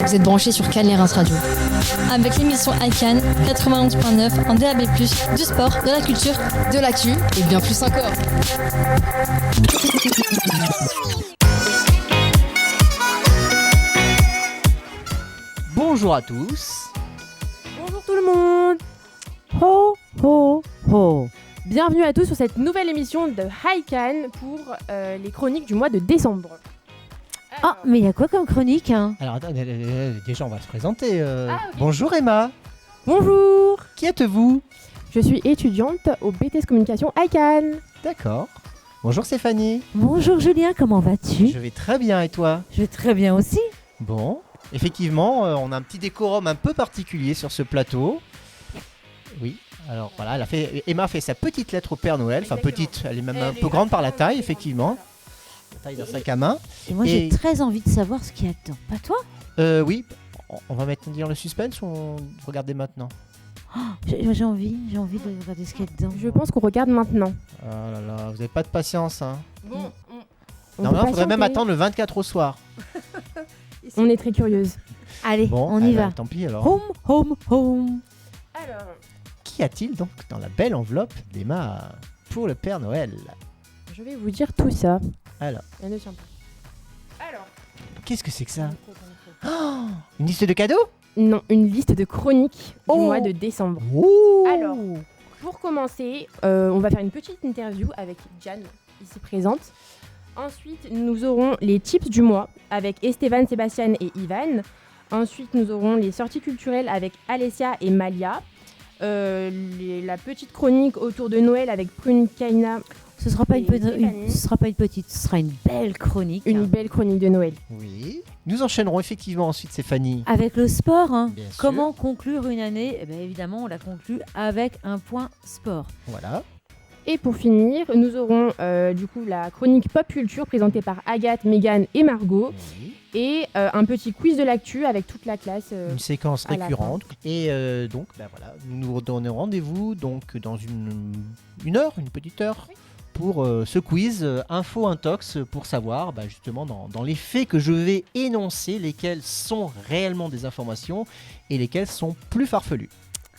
Vous êtes branchés sur Cannes Radio. Avec l'émission iCan 91.9 en DAB+, du sport, de la culture, de l'actu et bien plus encore. Bonjour à tous. Bonjour tout le monde. Ho ho ho. Bienvenue à tous sur cette nouvelle émission de iCan pour les chroniques du mois de décembre. Ah, mais il y a quoi comme chronique Alors attends, déjà on va se présenter. Okay. Bonjour Emma. Bonjour. Qui êtes-vous? Je suis étudiante au BTS Communication iCan. D'accord. Bonjour Stéphanie. Bonjour Julien, comment vas-tu? Je vais très bien et toi? Je vais très bien aussi. Bon, effectivement, on a un petit décorum un peu particulier sur ce plateau. Oui, alors voilà, Emma a fait sa petite lettre au Père Noël. Enfin petite, elle est même un peu grande par la taille, effectivement. La taille d'un sac à main. Et moi j'ai très envie de savoir ce qu'il y a dedans. Pas toi? Oui, on va maintenir le suspense ou on regarde maintenant? J'ai envie de regarder ce qu'il y a dedans. Je pense qu'on regarde maintenant. Oh là là, vous n'avez pas de patience, hein. Bon, non, il faudrait même attendre le 24 au soir. On est très curieuse. Allez, bon, on y va. Tant pis alors. Home, home, home. Alors, qu'y a-t-il donc dans la belle enveloppe d'Emma pour le Père Noël? je vais vous dire tout ça. Alors, qu'est-ce que c'est que ça? Une liste de cadeaux? Non, une liste de chroniques du mois de décembre. Oh. Alors, pour commencer, on va faire une petite interview avec Diane, ici présente. Ensuite, nous aurons les tips du mois avec Esteban, Sébastien et Ivan. Ensuite, nous aurons les sorties culturelles avec Alessia et Malia. La petite chronique autour de Noël avec Prune Kaina. Ce sera pas une petite, ce sera une belle chronique. Une belle chronique de Noël. Oui. Nous enchaînerons effectivement ensuite, Stéphanie. Avec le sport, hein. Bien sûr. Comment conclure une année? Eh bien, évidemment, on la conclut avec un point sport. Voilà. Et pour finir, nous aurons du coup la chronique pop culture présentée par Agathe, Mégane et Margot. Oui. Et un petit quiz de l'actu avec toute la classe. Une séquence à la récurrente. Et donc, voilà, nous nous donnons rendez-vous donc dans une heure, une petite heure. Oui. Pour ce quiz info intox pour savoir justement dans les faits que je vais énoncer lesquels sont réellement des informations et lesquels sont plus farfelus.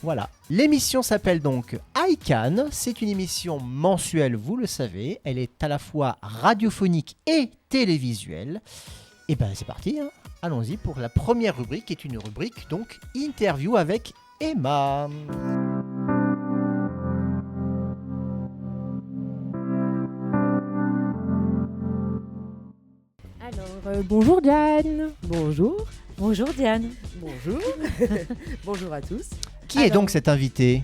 Voilà. L'émission s'appelle donc iCan. C'est une émission mensuelle, vous le savez. Elle est à la fois radiophonique et télévisuelle. Et c'est parti, hein. Allons-y pour la première rubrique qui est une rubrique donc interview avec Emma. Bonjour Diane. Bonjour. Bonjour Diane. Bonjour. Bonjour à tous. Qui est donc cette invitée?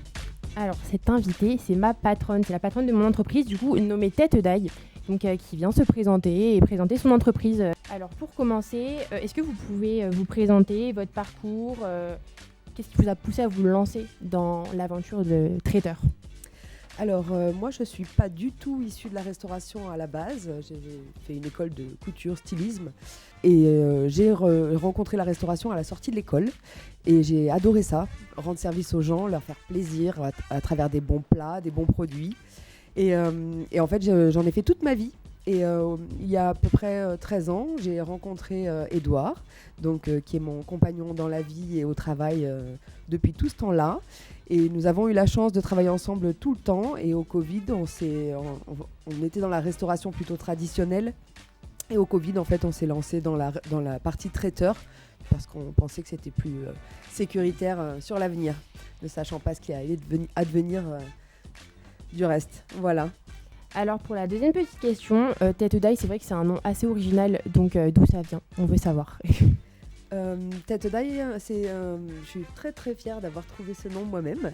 Alors cette invitée, c'est ma patronne. C'est la patronne de mon entreprise, du coup nommée Tête d'Ail, donc qui vient se présenter et présenter son entreprise. Alors pour commencer, est-ce que vous pouvez vous présenter votre parcours? Qu'est-ce qui vous a poussé à vous lancer dans l'aventure de traiteur? Alors moi je suis pas du tout issue de la restauration à la base, j'ai fait une école de couture, stylisme et j'ai rencontré la restauration à la sortie de l'école et j'ai adoré ça, rendre service aux gens, leur faire plaisir à travers des bons plats, des bons produits et en fait j'en ai fait toute ma vie. Et il y a à peu près 13 ans, j'ai rencontré Édouard, qui est mon compagnon dans la vie et au travail depuis tout ce temps-là. Et nous avons eu la chance de travailler ensemble tout le temps. Et au Covid, on était dans la restauration plutôt traditionnelle. Et au Covid, en fait, on s'est lancé dans la partie traiteur parce qu'on pensait que c'était plus sécuritaire sur l'avenir, ne sachant pas ce qui allait advenir du reste. Voilà. Alors pour la deuxième petite question, Tête d'Ail, c'est vrai que c'est un nom assez original, donc d'où ça vient? On veut savoir. Tête d'Ail, je suis très très fière d'avoir trouvé ce nom moi-même.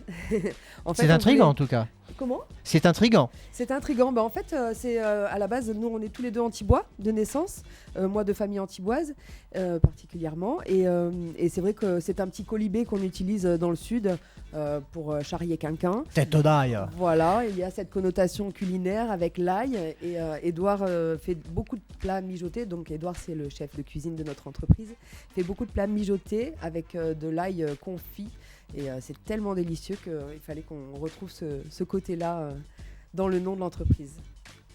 C'est intriguant en tout cas. Comment? C'est intriguant. C'est intriguant. En fait, à la base, nous on est tous les deux antibois de naissance, moi de famille antiboise particulièrement. Et c'est vrai que c'est un petit colibé qu'on utilise dans le sud pour charrier quelqu'un. Tête d'Ail. Voilà, il y a cette connotation culinaire avec l'ail. Et Édouard fait beaucoup de plats mijotés. Donc Édouard, c'est le chef de cuisine de notre entreprise. Il fait beaucoup de plats mijotés avec de l'ail confit. Et c'est tellement délicieux qu'il fallait qu'on retrouve ce côté-là dans le nom de l'entreprise.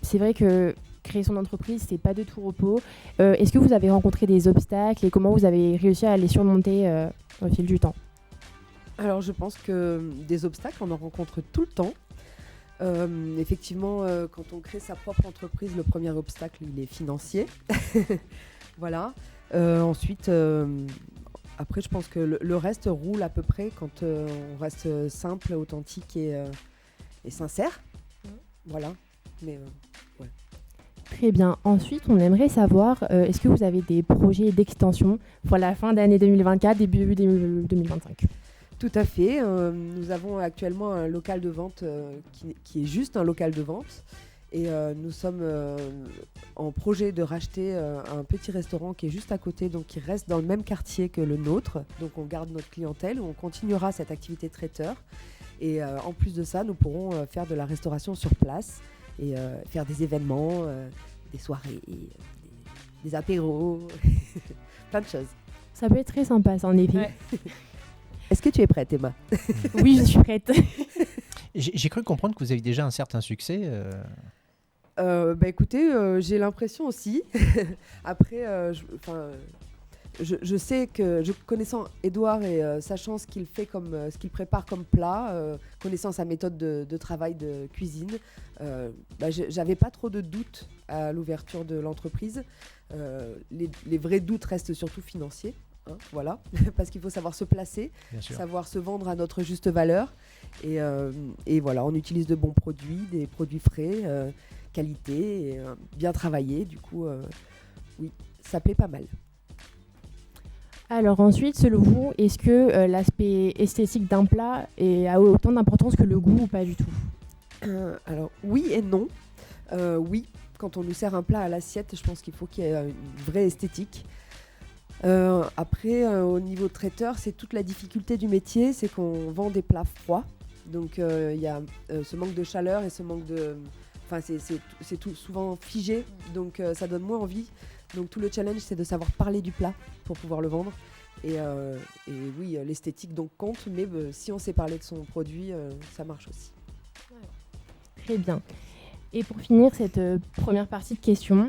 C'est vrai que créer son entreprise, c'est pas de tout repos. Est-ce que vous avez rencontré des obstacles et comment vous avez réussi à les surmonter au fil du temps? Alors je pense que des obstacles, on en rencontre tout le temps. Effectivement, quand on crée sa propre entreprise, le premier obstacle, il est financier. Voilà. Ensuite, après, je pense que le reste roule à peu près quand on reste simple, authentique et sincère. Voilà. Mais ouais. Très bien. Ensuite, on aimerait savoir, est-ce que vous avez des projets d'extension pour la fin d'année 2024, début 2025? Tout à fait. Nous avons actuellement un local de vente qui est juste un local de vente. Et nous sommes en projet de racheter un petit restaurant qui est juste à côté, donc qui reste dans le même quartier que le nôtre. Donc on garde notre clientèle, on continuera cette activité traiteur. Et en plus de ça, nous pourrons faire de la restauration sur place et faire des événements, des soirées, des apéros, plein de choses. Ça peut être très sympa, ça, en effet. Ouais. Est-ce que tu es prête, Emma? Oui, je suis prête. J'ai cru comprendre que vous avez déjà un certain succès. Écoutez, j'ai l'impression aussi. Après, je sais que, connaissant Édouard et sachant ce qu'il fait ce qu'il prépare comme plat, connaissant sa méthode de travail de cuisine, j'avais pas trop de doutes à l'ouverture de l'entreprise. Les vrais doutes restent surtout financiers. Hein, voilà, parce qu'il faut savoir se placer, savoir se vendre à notre juste valeur. Et voilà, on utilise de bons produits, des produits frais, qualité, et, bien travaillés. Du coup, oui, ça plaît pas mal. Alors ensuite, selon vous, est-ce que l'aspect esthétique d'un plat a autant d'importance que le goût ou pas du tout? Alors oui et non. Oui, quand on nous sert un plat à l'assiette, je pense qu'il faut qu'il y ait une vraie esthétique. Après, au niveau traiteur, c'est toute la difficulté du métier, c'est qu'on vend des plats froids. Donc il y a ce manque de chaleur et ce manque de... Enfin, c'est tout souvent figé, donc ça donne moins envie. Donc tout le challenge, c'est de savoir parler du plat pour pouvoir le vendre. Et oui, l'esthétique donc compte, mais si on sait parler de son produit, ça marche aussi. Très bien. Et pour finir cette première partie de questions,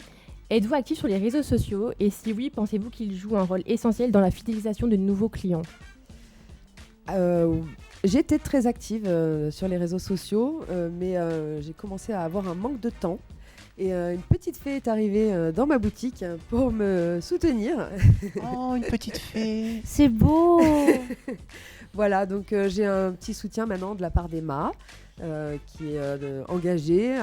êtes-vous actif sur les réseaux sociaux? Et si oui, pensez-vous qu'ils jouent un rôle essentiel dans la fidélisation de nouveaux clients? J'ai été très active sur les réseaux sociaux, mais j'ai commencé à avoir un manque de temps. Et une petite fée est arrivée dans ma boutique pour me soutenir. Oh, une petite fée! C'est beau. Voilà, donc j'ai un petit soutien maintenant de la part d'Emma, qui est engagée.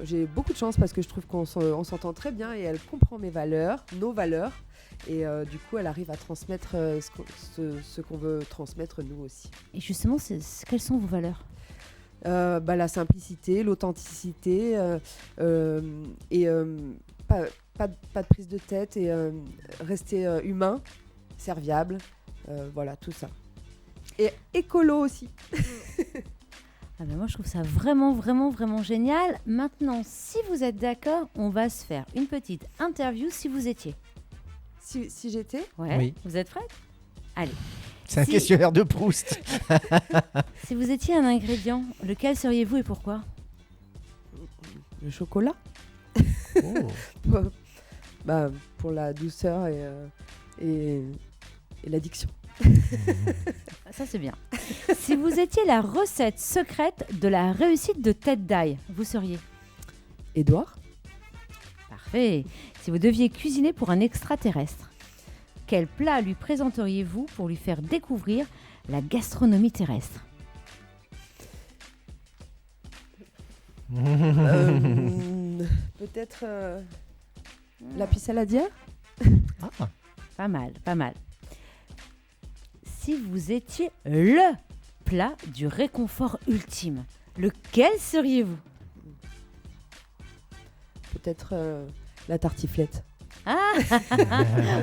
J'ai beaucoup de chance parce que je trouve qu'on s'entend très bien et elle comprend mes valeurs, nos valeurs. Et du coup, elle arrive à transmettre ce qu'on veut transmettre nous aussi. Et justement, quelles sont vos valeurs? La simplicité, l'authenticité et pas de prise de tête et rester humain, serviable, voilà, tout ça. Et écolo aussi. Ah ben moi, je trouve ça vraiment, vraiment, vraiment génial. Maintenant, si vous êtes d'accord, on va se faire une petite interview si vous étiez. Si j'étais? Ouais. Oui. Vous êtes prête? Allez. C'est un questionnaire de Proust. Si vous étiez un ingrédient, lequel seriez-vous et pourquoi? Le chocolat. Oh. Pour la douceur et l'addiction. Ça, c'est bien. Si vous étiez la recette secrète de la réussite de Ted Dye, vous seriez? Édouard? Parfait. Si vous deviez cuisiner pour un extraterrestre, quel plat lui présenteriez-vous pour lui faire découvrir la gastronomie terrestre? Peut-être la pissaladière. Ah. Pas mal, pas mal. Si vous étiez le plat du réconfort ultime, lequel seriez-vous? Peut-être la tartiflette. Ah,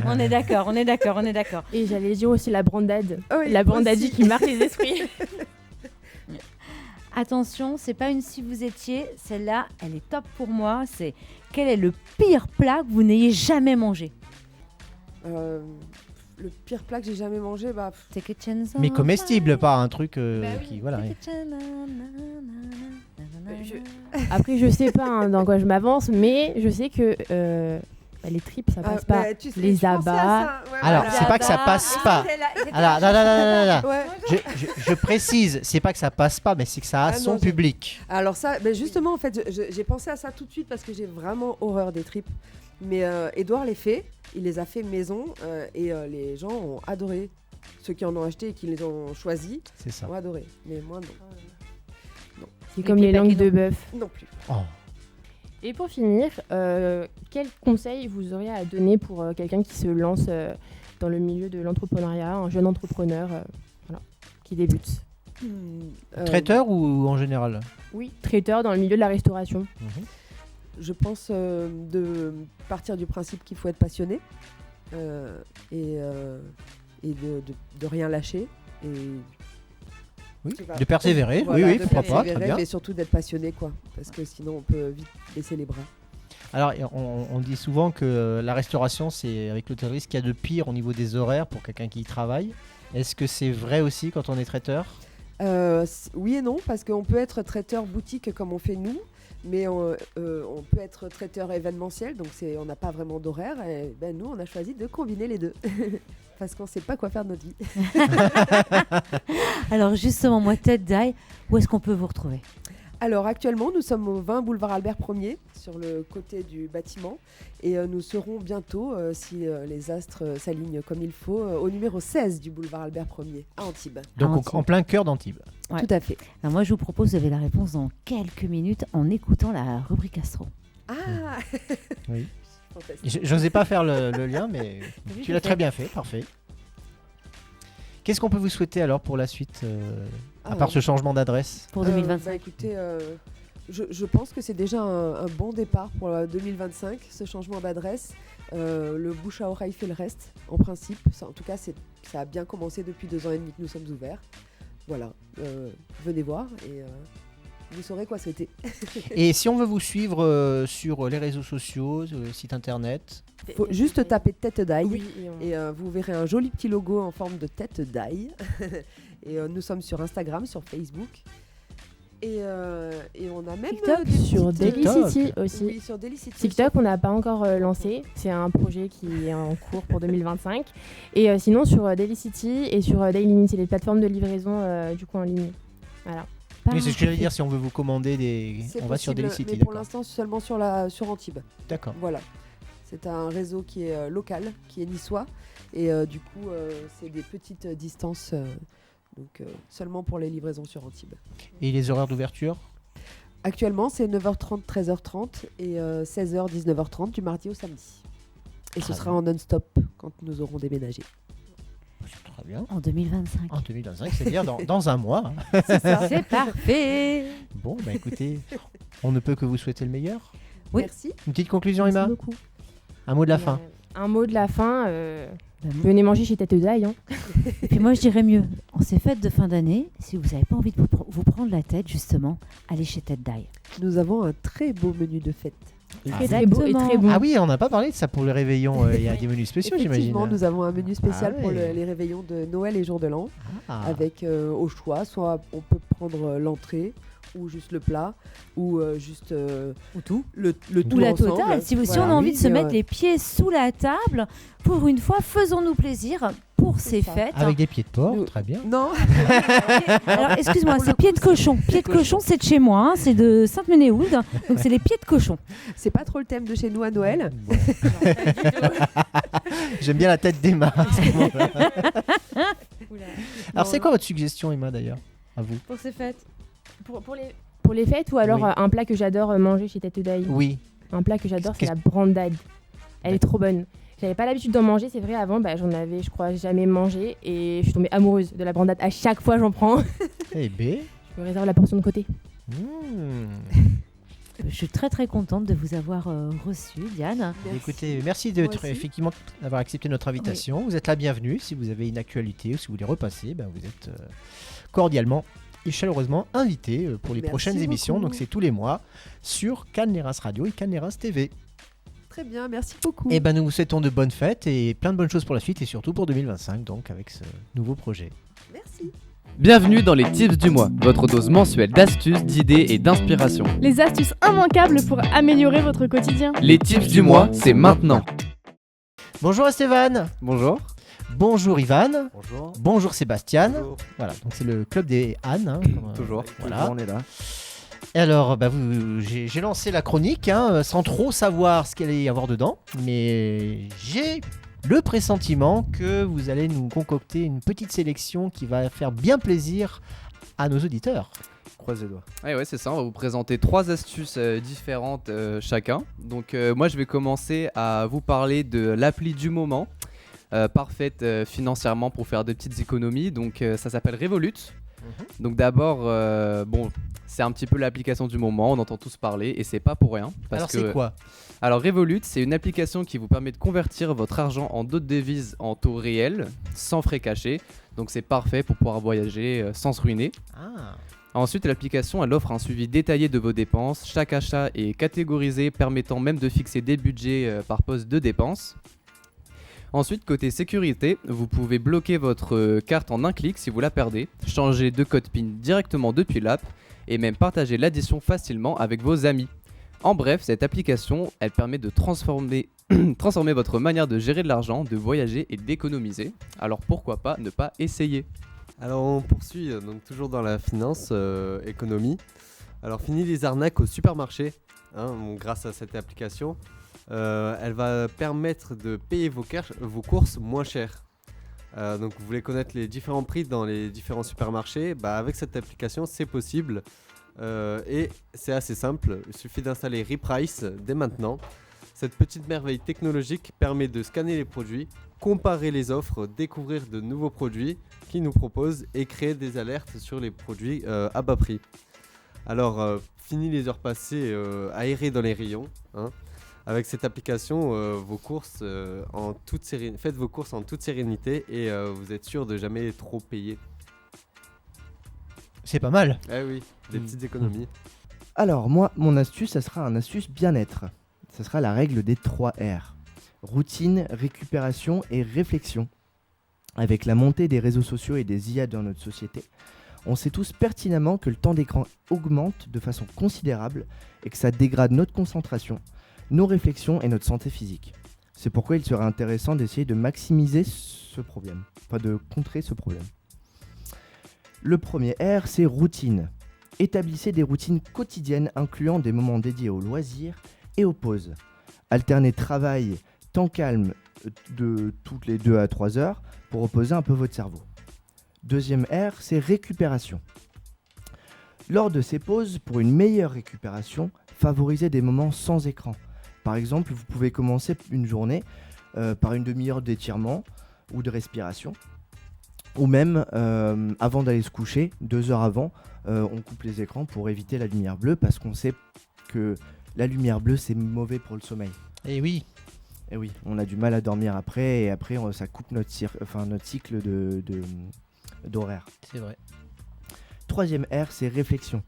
on est d'accord, on est d'accord, on est d'accord. Et j'allais dire aussi la brandade. Oui, la brandadie aussi. qui marque les esprits. Attention, c'est pas une si vous étiez, celle-là, elle est top pour moi. C'est quel est le pire plat que vous n'ayez jamais mangé? Le pire plat que j'ai jamais mangé, bah. Take a chance Mais on comestible, life. pas un truc oui. qui. Voilà. Take a chance, Après, je sais pas dans quoi je m'avance, mais je sais que les tripes, ça passe pas. bah, tu sais, Les je pensais à abats. ça. Ouais, Alors, voilà. c'est pas que ça passe pas. Alors, non. Ouais. Je précise, c'est pas que ça passe pas, mais c'est que ça a Ah son non, public. Alors ça, ben justement, en fait, j'ai pensé à ça tout de suite parce que j'ai vraiment horreur des tripes. Mais Edouard les fait, il les a fait maison et les gens ont adoré. Ceux qui en ont acheté et qui les ont choisis C'est ça. ont adoré. Mais moi, non. C'est comme les langues de bœuf. Non plus. Oh. Et pour finir, quel conseil vous auriez à donner pour quelqu'un qui se lance dans le milieu de l'entrepreneuriat, un jeune entrepreneur qui débute? Traiteur ou en général? Oui, traiteur dans le milieu de la restauration. Je pense de partir du principe qu'il faut être passionné et de rien lâcher. Et Oui, je sais pas. de persévérer. Voilà, oui, de pourquoi pas, très persévérer, bien. mais surtout d'être passionné, quoi. Parce que sinon, on peut vite baisser les bras. Alors, on dit souvent que la restauration, c'est avec l'hôtellerie ce qu'il y a de pire au niveau des horaires pour quelqu'un qui y travaille. Est-ce que c'est vrai aussi quand on est traiteur? Oui et non, parce qu'on peut être traiteur boutique comme on fait nous, mais on peut être traiteur événementiel, donc on n'a pas vraiment d'horaire. Et ben, nous, on a choisi de combiner les deux, parce qu'on ne sait pas quoi faire de notre vie. Alors justement, moi, Tête d'ail, où est-ce qu'on peut vous retrouver? Alors actuellement, nous sommes au 20 boulevard Albert 1er, sur le côté du bâtiment, et nous serons bientôt, si les astres s'alignent comme il faut, au numéro 16 du boulevard Albert 1er, à Antibes. Donc Antibes. en plein cœur d'Antibes. Ouais. Tout à fait. Alors moi, je vous propose, vous avez la réponse dans quelques minutes en écoutant la rubrique astro. Ah Oui. Fantastique. J'osais pas faire le lien, mais vu, tu je l'as l'ai très fait. bien fait, parfait. Qu'est-ce qu'on peut vous souhaiter alors pour la suite, à Ah, part ce changement d'adresse? Pour 2025. Bah, écoutez, je pense que c'est déjà un bon départ pour 2025, ce changement d'adresse. Le bouche à oreille fait le reste, en principe. Ça, en tout cas, ça a bien commencé depuis 2 ans et demi que nous sommes ouverts. Voilà, venez voir et vous saurez quoi souhaiter. Et si on veut vous suivre sur les réseaux sociaux, site internet, Faut juste taper tête d'ail Oui, et vous verrez un joli petit logo en forme de tête d'ail. Et nous sommes sur Instagram, sur Facebook. Et on a même TikTok des sur petites- Delicity aussi. Oui, sur Delicity. TikTok, on n'a pas encore lancé. C'est un projet qui est en cours pour 2025. Et sinon, sur Delicity et sur Daily, c'est les plateformes de livraison du coup en ligne. Voilà. oui, c'est ce que j'allais dire, si on veut vous commander C'est on va sur possible, Delicity, mais pour d'accord. l'instant seulement sur Antibes. D'accord. Voilà. C'est un réseau qui est local, qui est niçois. Et du coup, c'est des petites distances. Donc seulement pour les livraisons sur Antibes. Et les horaires d'ouverture? Actuellement, c'est 9h30, 13h30 et 16h, 19h30 du mardi au samedi. Et ce Très sera bien. en non-stop quand nous aurons déménagé. C'est très bien. En 2025. En 2025, c'est-à-dire dans un mois. Hein. C'est ça. C'est parfait. Bon, bah écoutez, on ne peut que vous souhaiter le meilleur. Oui. Merci. Une petite conclusion, Merci Emma? beaucoup. Un mot de la fin. Un mot de la fin. Ben, moi- Venez manger chez Tête d'ail. Hein. Et puis moi, je dirais mieux. En ces fêtes de fin d'année, si vous n'avez pas envie de vous prendre la tête, justement, allez chez Tête d'ail. Nous avons un très beau menu de fête. Très très beau et très bon. Ah oui, on n'a pas parlé de ça pour le réveillon. Il y a des menus spéciaux, j'imagine. Effectivement, nous avons un menu spécial Ah pour ouais. les réveillons de Noël et Jour de l'An, Ah. avec au choix, soit on peut prendre l'entrée, ou juste le plat, ou juste Ou tout. le Ou tout la ensemble. totale. Si on a Voilà. envie de se Oui, mettre les pieds sous la table, pour une fois, faisons-nous plaisir pour ces ça. fêtes. Avec des pieds de porc, Nous- très bien. Non, Alors, excuse-moi, c'est pieds de cochon. Pieds de cochon, c'est de chez moi, hein, c'est de Sainte-Ménéhould, donc c'est les pieds de cochon. c'est pas trop le thème de chez nous à Noël. Bon. J'aime bien la tête d'Emma. à ce moment-là. Alors, c'est quoi votre suggestion, Emma, d'ailleurs? À vous? Pour ces fêtes. Pour les fêtes ou alors Oui. un plat que j'adore manger chez Tête d'ail. Oui. Un plat que j'adore, c'est Qu'est-ce- la brandade. Elle est trop bonne. J'avais pas l'habitude d'en manger, c'est vrai, avant, j'en avais, je crois, jamais mangé. Et je suis tombée amoureuse de la brandade. À chaque fois, j'en prends. Eh ben. Je me réserve la portion de côté. Je suis très très contente de vous avoir reçu, Diane. Écoutez, merci Moi aussi. effectivement d'avoir accepté notre invitation. Vous êtes la bienvenue. Si vous avez une actualité ou si vous voulez repasser, vous êtes cordialement et chaleureusement invité pour les Merci prochaines beaucoup. émissions. Donc c'est tous les mois sur Cannes les Reims Radio et Cannes les Reims TV. Très bien, merci beaucoup. Et ben nous vous souhaitons de bonnes fêtes et plein de bonnes choses pour la suite et surtout pour 2025, donc avec ce nouveau projet. Merci. Bienvenue dans les tips du mois, votre dose mensuelle d'astuces, d'idées et d'inspiration. Les astuces immanquables pour améliorer votre quotidien. Les tips du mois, c'est maintenant. Bonjour Esteban. Bonjour. Bonjour Ivan. Bonjour. Bonjour Sébastien. Bonjour. Voilà, donc c'est le club des Anne. Toujours. Voilà. Toujours, on est là. Et alors, j'ai lancé la chronique sans trop savoir ce qu'il allait y avoir dedans, mais j'ai le pressentiment que vous allez nous concocter une petite sélection qui va faire bien plaisir à nos auditeurs. Croisez les doigts. Ouais, c'est ça, on va vous présenter 3 astuces différentes chacun. Donc moi je vais commencer à vous parler de l'appli du moment, parfaite financièrement pour faire des petites économies. Donc ça s'appelle Revolut. Donc d'abord, c'est un petit peu l'application du moment, on entend tous parler et c'est pas pour rien. Alors c'est quoi ? Alors Revolut, c'est une application qui vous permet de convertir votre argent en d'autres devises en taux réels, sans frais cachés. Donc c'est parfait pour pouvoir voyager sans se ruiner. Ah. Ensuite, l'application elle offre un suivi détaillé de vos dépenses. Chaque achat est catégorisé, permettant même de fixer des budgets par poste de dépenses. Ensuite, côté sécurité, vous pouvez bloquer votre carte en un clic si vous la perdez, changer de code PIN directement depuis l'app et même partager l'addition facilement avec vos amis. En bref, cette application, elle permet de transformer votre manière de gérer de l'argent, de voyager et d'économiser. Alors pourquoi pas ne pas essayer ? Alors on poursuit donc toujours dans la finance, économie. Alors fini les arnaques au supermarché, grâce à cette application. Elle va permettre de payer vos courses moins cher. Donc vous voulez connaître les différents prix dans les différents supermarchés, avec cette application c'est possible et c'est assez simple, il suffit d'installer Reprice dès maintenant. Cette petite merveille technologique permet de scanner les produits, comparer les offres, découvrir de nouveaux produits qu'ils nous proposent et créer des alertes sur les produits à bas prix. Alors fini les heures passées aérées dans les rayons. Avec cette application, faites vos courses en toute sérénité et vous êtes sûr de jamais trop payer. C'est pas mal. Eh oui, des petites économies. Alors moi, mon astuce, ça sera un astuce bien-être. Ça sera la règle des 3 R. Routine, récupération et réflexion. Avec la montée des réseaux sociaux et des IA dans notre société, on sait tous pertinemment que le temps d'écran augmente de façon considérable et que ça dégrade notre concentration, nos réflexions et notre santé physique. C'est pourquoi il serait intéressant d'essayer de maximiser ce problème, de contrer ce problème. Le premier R, c'est routine. Établissez des routines quotidiennes incluant des moments dédiés aux loisirs et aux pauses. Alternez travail, temps calme de toutes les 2 à 3 heures pour reposer un peu votre cerveau. Deuxième R, c'est récupération. Lors de ces pauses, pour une meilleure récupération, favorisez des moments sans écran. Par exemple, vous pouvez commencer une journée par une demi-heure d'étirement ou de respiration. Ou même, avant d'aller se coucher, 2 heures avant, on coupe les écrans pour éviter la lumière bleue parce qu'on sait que la lumière bleue, c'est mauvais pour le sommeil. Et oui. Et oui, on a du mal à dormir après et après, ça coupe notre cycle d'horaire. C'est vrai. Troisième R, c'est réflexion.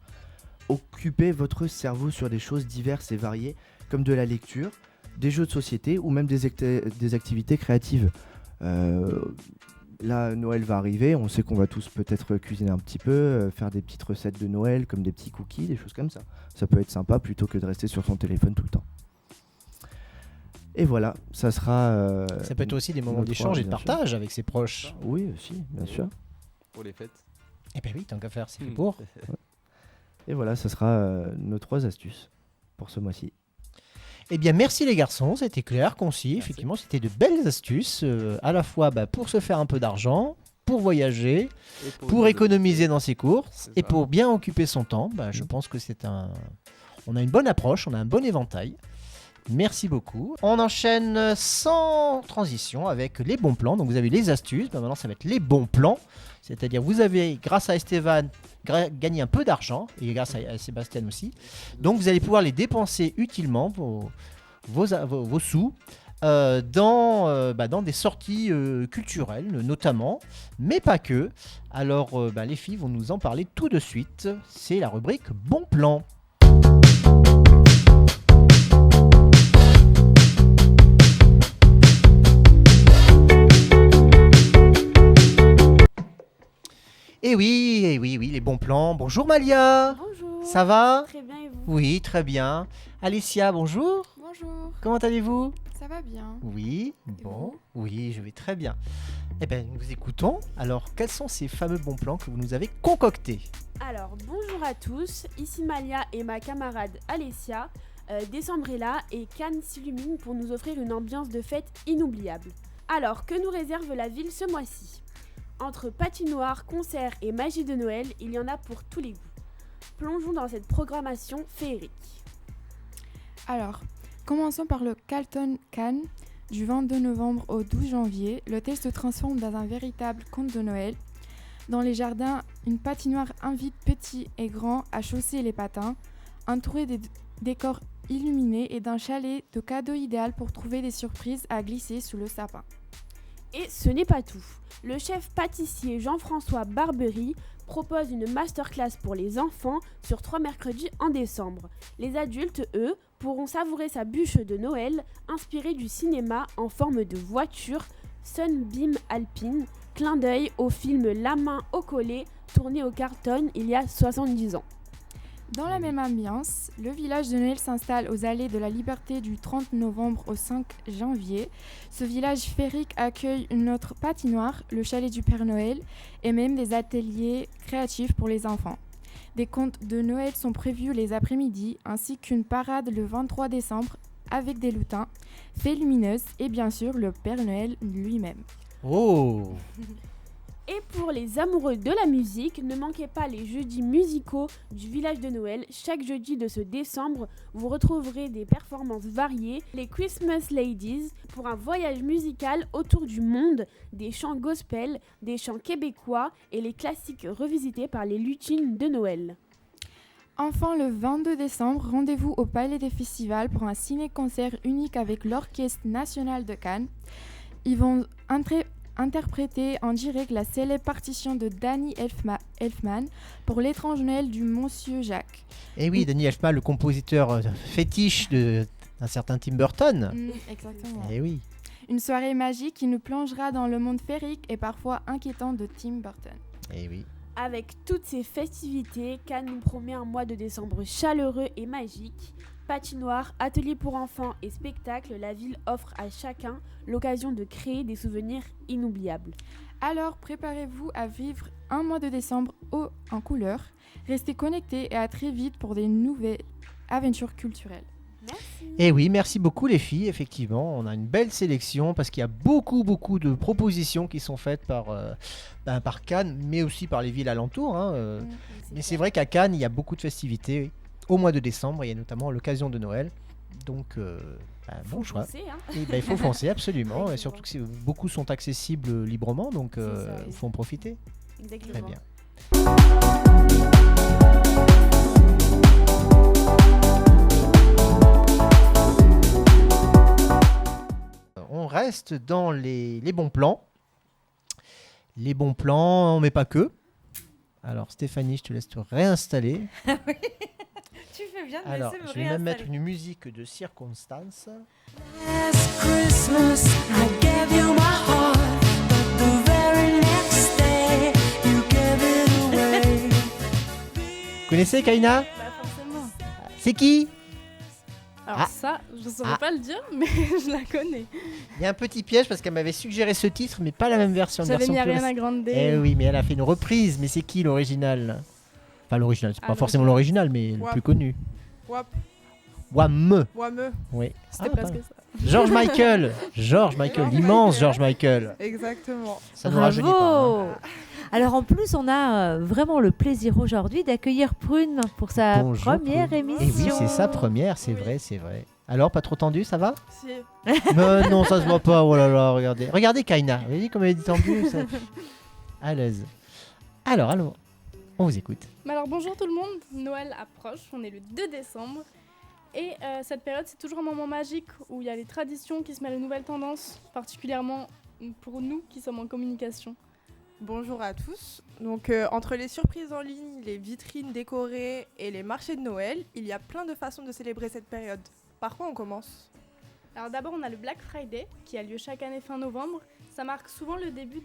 Occupez votre cerveau sur des choses diverses et variées comme de la lecture, des jeux de société ou même des activités créatives. Là, Noël va arriver, on sait qu'on va tous peut-être cuisiner un petit peu, faire des petites recettes de Noël comme des petits cookies, des choses comme ça. Ça peut être sympa plutôt que de rester sur son téléphone tout le temps. Et voilà, ça sera... ça peut être aussi des moments d'échange et de partage avec ses proches. Oui, aussi, bien sûr. Pour les fêtes. Eh ben oui, tant qu'à faire, c'est fait pour. Et voilà, ça sera nos 3 astuces pour ce mois-ci. Eh bien, merci les garçons, c'était clair, concis. Merci. Effectivement, c'était de belles astuces, à la fois pour se faire un peu d'argent, pour voyager, pour économiser dans ses courses et pour bien occuper son temps. Je pense que on a une bonne approche, on a un bon éventail. Merci beaucoup. On enchaîne sans transition avec les bons plans. Donc vous avez les astuces, maintenant ça va être les bons plans. C'est-à-dire vous avez, grâce à Esteban, gagné un peu d'argent, et grâce à Sébastien aussi. Donc vous allez pouvoir les dépenser utilement, vos sous, dans des sorties culturelles notamment, mais pas que. Alors les filles vont nous en parler tout de suite. C'est la rubrique Bon Plan. oui, les bons plans. Bonjour Malia. Bonjour. Ça va? Très bien et vous? Oui, très bien. Alicia, bonjour. Bonjour. Comment allez-vous? Ça va bien. Oui, bon, oui, je vais très bien. Eh bien, nous vous écoutons. Alors, quels sont ces fameux bons plans que vous nous avez concoctés? Alors, bonjour à tous. Ici Malia et ma camarade Alessia. Décembre est là et Cannes s'illumine pour nous offrir une ambiance de fête inoubliable. Alors, que nous réserve la ville ce mois-ci? Entre patinoire, concerts et magie de Noël, il y en a pour tous les goûts. Plongeons dans cette programmation féerique. Alors, commençons par le Carlton Cannes. Du 22 novembre au 12 janvier, l'hôtel se transforme dans un véritable conte de Noël. Dans les jardins, une patinoire invite petits et grands à chausser les patins, entourée des décors illuminés et d'un chalet de cadeaux idéal pour trouver des surprises à glisser sous le sapin. Et ce n'est pas tout. Le chef pâtissier Jean-François Barbery propose une masterclass pour les enfants sur 3 mercredis en décembre. Les adultes, eux, pourront savourer sa bûche de Noël inspirée du cinéma en forme de voiture Sunbeam Alpine, clin d'œil au film La main au collet tourné au Carlton il y a 70 ans. Dans la même ambiance, le village de Noël s'installe aux allées de la Liberté du 30 novembre au 5 janvier. Ce village féerique accueille une autre patinoire, le chalet du Père Noël, et même des ateliers créatifs pour les enfants. Des contes de Noël sont prévus les après-midi, ainsi qu'une parade le 23 décembre avec des lutins, fées lumineuses et bien sûr le Père Noël lui-même. Oh! Et pour les amoureux de la musique, ne manquez pas les jeudis musicaux du village de Noël. Chaque jeudi de ce décembre, vous retrouverez des performances variées, les Christmas Ladies, pour un voyage musical autour du monde, des chants gospel, des chants québécois et les classiques revisités par les lutines de Noël. Enfin, le 22 décembre, rendez-vous au Palais des Festivals pour un ciné-concert unique avec l'Orchestre national de Cannes. Ils vont interpréter en direct la célèbre partition de Danny Elfman pour l'étrange Noël du Monsieur Jacques. Eh oui, Danny Elfman, le compositeur fétiche d'un certain Tim Burton. Exactement. Eh oui. Une soirée magique qui nous plongera dans le monde féerique et parfois inquiétant de Tim Burton. Eh oui. Avec toutes ces festivités, Cannes nous promet un mois de décembre chaleureux et magique. Patinoire, ateliers pour enfants et spectacles, la ville offre à chacun l'occasion de créer des souvenirs inoubliables. Alors préparez-vous à vivre un mois de décembre en couleur. Restez connectés et à très vite pour des nouvelles aventures culturelles. Merci. Et oui, merci beaucoup les filles. Effectivement, on a une belle sélection parce qu'il y a beaucoup de propositions qui sont faites par Cannes, mais aussi par les villes alentours. Mais c'est vrai qu'à Cannes, il y a beaucoup de festivités. Au mois de décembre, il y a notamment l'occasion de Noël. Donc, bon choix. Foncer, hein. Il faut foncer, absolument. Et surtout que beaucoup sont accessibles librement, donc il faut en profiter. Exactement. Très bien. On reste dans les bons plans. Les bons plans, mais pas que. Alors Stéphanie, je te laisse te réinstaller. Tu fais bien de Alors, laisser me je vais même mettre réinstaller. une musique de circonstance. Last Christmas, I gave you my heart, but the very next day, you gave it away. Vous connaissez Kaina? Bah forcément. C'est qui? Alors ça, je ne saurais pas le dire, mais je la connais. Il y a un petit piège parce qu'elle m'avait suggéré ce titre, mais pas la même version. J'avais mis plus Ariana récente. Grande. Eh oui, mais elle a fait une reprise. Mais c'est qui l'original? Enfin, l'original, c'est pas Ah, forcément l'original, mais le plus connu. Wap. Wham. Wame. Oui. C'était presque ça. George Michael. George Michael, l'immense George Michael. Exactement. Ça nous rajeunit pas. Hein. Alors en plus, on a vraiment le plaisir aujourd'hui d'accueillir Prune pour sa Bonjour, première Prune. émission. Et oui, c'est sa première, c'est vrai, c'est vrai. Alors, pas trop tendu, ça va? Si. Mais non, ça se voit pas. Oh là là, regardez. Regardez Kaina. Vous voyez comme elle est détendue, ça... À l'aise. Alors, on vous écoute. Alors bonjour tout le monde, Noël approche, on est le 2 décembre. Et cette période, c'est toujours un moment magique où il y a les traditions qui se mêlent aux nouvelles tendances, particulièrement pour nous qui sommes en communication. Bonjour à tous. Donc entre les surprises en ligne, les vitrines décorées et les marchés de Noël, il y a plein de façons de célébrer cette période. Par quoi on commence? Alors d'abord, on a le Black Friday qui a lieu chaque année fin novembre. Ça marque souvent le début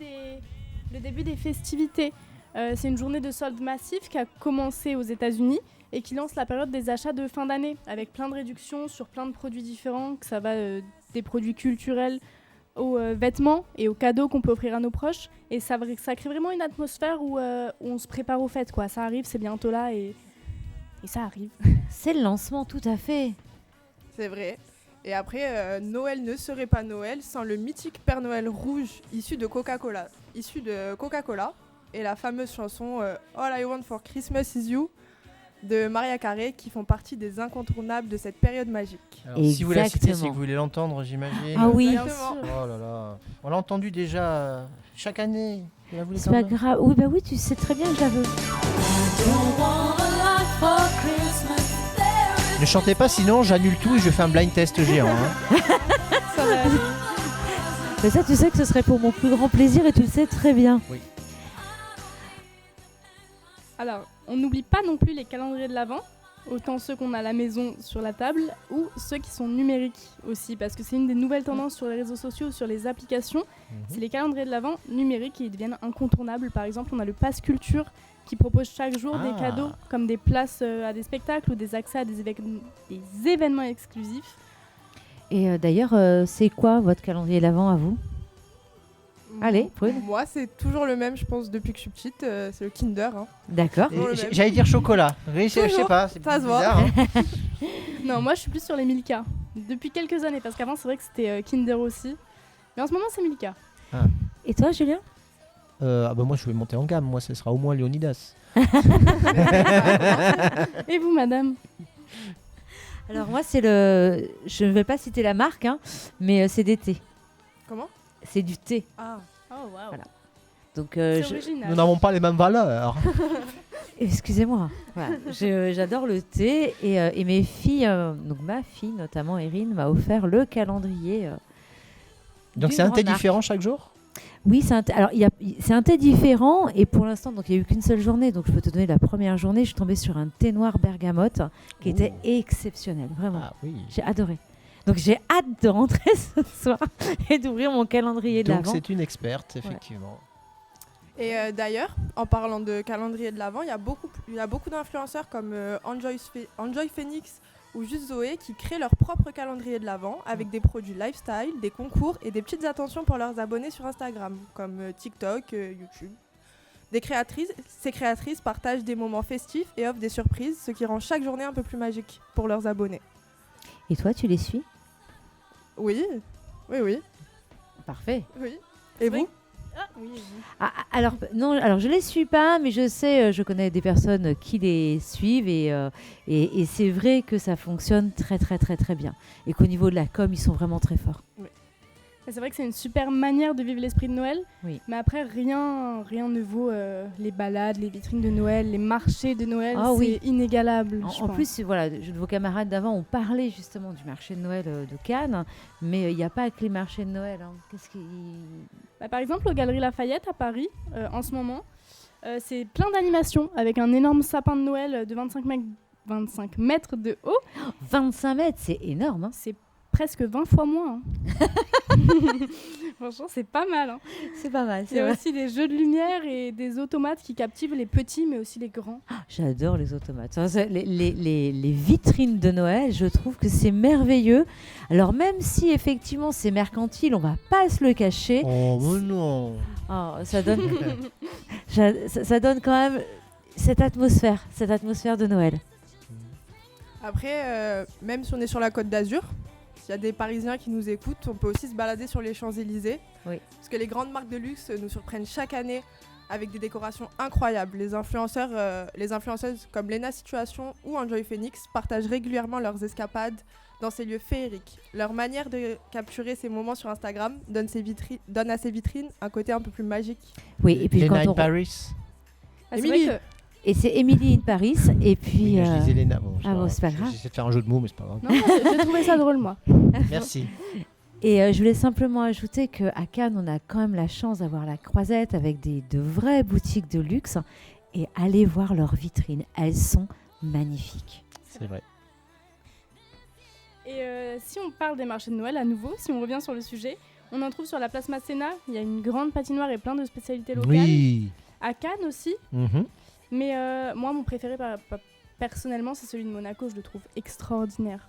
des festivités. C'est une journée de solde massif qui a commencé aux États-Unis et qui lance la période des achats de fin d'année avec plein de réductions sur plein de produits différents, que ça va des produits culturels aux vêtements et aux cadeaux qu'on peut offrir à nos proches. Et ça crée vraiment une atmosphère où on se prépare aux fêtes, quoi. Ça arrive, c'est bientôt là et ça arrive. C'est le lancement, tout à fait. C'est vrai. Et après, Noël ne serait pas Noël sans le mythique Père Noël rouge issu de Coca-Cola. Et la fameuse chanson All I Want for Christmas Is You de Mariah Carey qui font partie des incontournables de cette période magique. Alors, si vous la citez, c'est que vous voulez l'entendre, j'imagine. Ah oui. Oh là là. On l'a entendu déjà chaque année. C'est pas grave. Oui, bah oui, tu sais très bien que je la veux. Ne chantez pas, sinon j'annule tout et je fais un blind test géant. Hein. Ça va aller. Mais ça, tu sais que ce serait pour mon plus grand plaisir et tu le sais très bien. Oui. Alors, on n'oublie pas non plus les calendriers de l'Avent, autant ceux qu'on a à la maison sur la table, ou ceux qui sont numériques aussi, parce que c'est une des nouvelles tendances sur les réseaux sociaux ou sur les applications. C'est les calendriers de l'Avent numériques qui deviennent incontournables. Par exemple, on a le Pass Culture qui propose chaque jour des cadeaux, comme des places à des spectacles ou des accès à des événements exclusifs. Et d'ailleurs, c'est quoi votre calendrier d'avant à vous? Allez, Prune. Moi, c'est toujours le même, je pense, depuis que je suis petite. C'est le Kinder. Hein. D'accord. J'allais dire chocolat. Je sais pas, c'est ça se bizarre. voit. Hein. Non, moi je suis plus sur les Milka. Depuis quelques années, parce qu'avant c'est vrai que c'était Kinder aussi. Mais en ce moment c'est Milka. Ah. Et toi, Julien? Bah moi je vais monter en gamme, moi ce sera au moins Leonidas. Et vous, madame? Alors moi c'est le... Je ne vais pas citer la marque, hein, mais c'est des thés. Comment? C'est du thé. Ah. Oh waouh. Voilà. Donc C'est original. Nous n'avons pas les mêmes valeurs. Excusez-moi. Voilà. J'adore le thé et mes filles, donc ma fille notamment, Erin, m'a offert le calendrier. Donc c'est un thé différent chaque jour? Oui, c'est un thé différent et pour l'instant, donc il n'y a eu qu'une seule journée, donc je peux te donner la première journée. Je suis tombée sur un thé noir bergamote qui était exceptionnel, vraiment. Ah oui. J'ai adoré. Donc j'ai hâte de rentrer ce soir et d'ouvrir mon calendrier de Donc l'Avent. c'est une experte, effectivement. Et d'ailleurs, en parlant de calendrier de l'Avent, il y a beaucoup d'influenceurs comme Enjoy Phoenix ou Juste Zoé qui créent leur propre calendrier de l'Avent avec des produits lifestyle, des concours et des petites attentions pour leurs abonnés sur Instagram, comme TikTok, YouTube. Ces créatrices partagent des moments festifs et offrent des surprises, ce qui rend chaque journée un peu plus magique pour leurs abonnés. Et toi, tu les suis? Oui. Parfait. Oui. Et vous? Oui. Alors je les suis pas, mais je sais, je connais des personnes qui les suivent et c'est vrai que ça fonctionne très très très très bien et qu'au niveau de la com, ils sont vraiment très forts. Oui. C'est vrai que c'est une super manière de vivre l'esprit de Noël, oui. Mais après rien ne vaut les balades, les vitrines de Noël, les marchés de Noël, c'est inégalable. En plus, voilà, vos camarades d'avant ont parlé justement du marché de Noël de Cannes, mais il n'y a pas que les marchés de Noël. Hein. Par exemple, aux Galeries Lafayette à Paris, en ce moment, c'est plein d'animations avec un énorme sapin de Noël de 25 mètres de haut. 25 mètres, c'est énorme. Hein. C'est presque 20 fois moins. Hein. Franchement, c'est pas mal. Hein. C'est pas mal. Il y a aussi des jeux de lumière et des automates qui captivent les petits, mais aussi les grands. J'adore les automates. Les vitrines de Noël, je trouve que c'est merveilleux. Alors même si effectivement c'est mercantile, on va pas se le cacher. Oh mais non. Oh, ça donne, ça donne quand même cette atmosphère de Noël. Après, même si on est sur la Côte d'Azur, s'il y a des Parisiens qui nous écoutent, on peut aussi se balader sur les Champs-Élysées. Oui. Parce que les grandes marques de luxe nous surprennent chaque année avec des décorations incroyables. Les influenceuses comme Lena Situation ou Enjoy Phoenix partagent régulièrement leurs escapades dans ces lieux féeriques. Leur manière de capturer ces moments sur Instagram donne à ces vitrines un côté un peu plus magique. Oui, et puis Lena quand in Paris. Emily. Et c'est Emily in Paris. Et puis. Oui, je disais Lena. Bon, c'est pas grave. J'essaie de faire un jeu de mots, mais c'est pas grave. Non, j'ai trouvé ça drôle, moi. Merci. Et je voulais simplement ajouter qu'à Cannes, on a quand même la chance d'avoir la Croisette avec de vraies boutiques de luxe. Et allez voir leurs vitrines. Elles sont magnifiques. C'est vrai. Et si on parle des marchés de Noël à nouveau, si on revient sur le sujet, on en trouve sur la place Masséna. Il y a une grande patinoire et plein de spécialités locales. Oui. à Cannes aussi. Mhm. Mais moi, mon préféré, personnellement, c'est celui de Monaco. Je le trouve extraordinaire.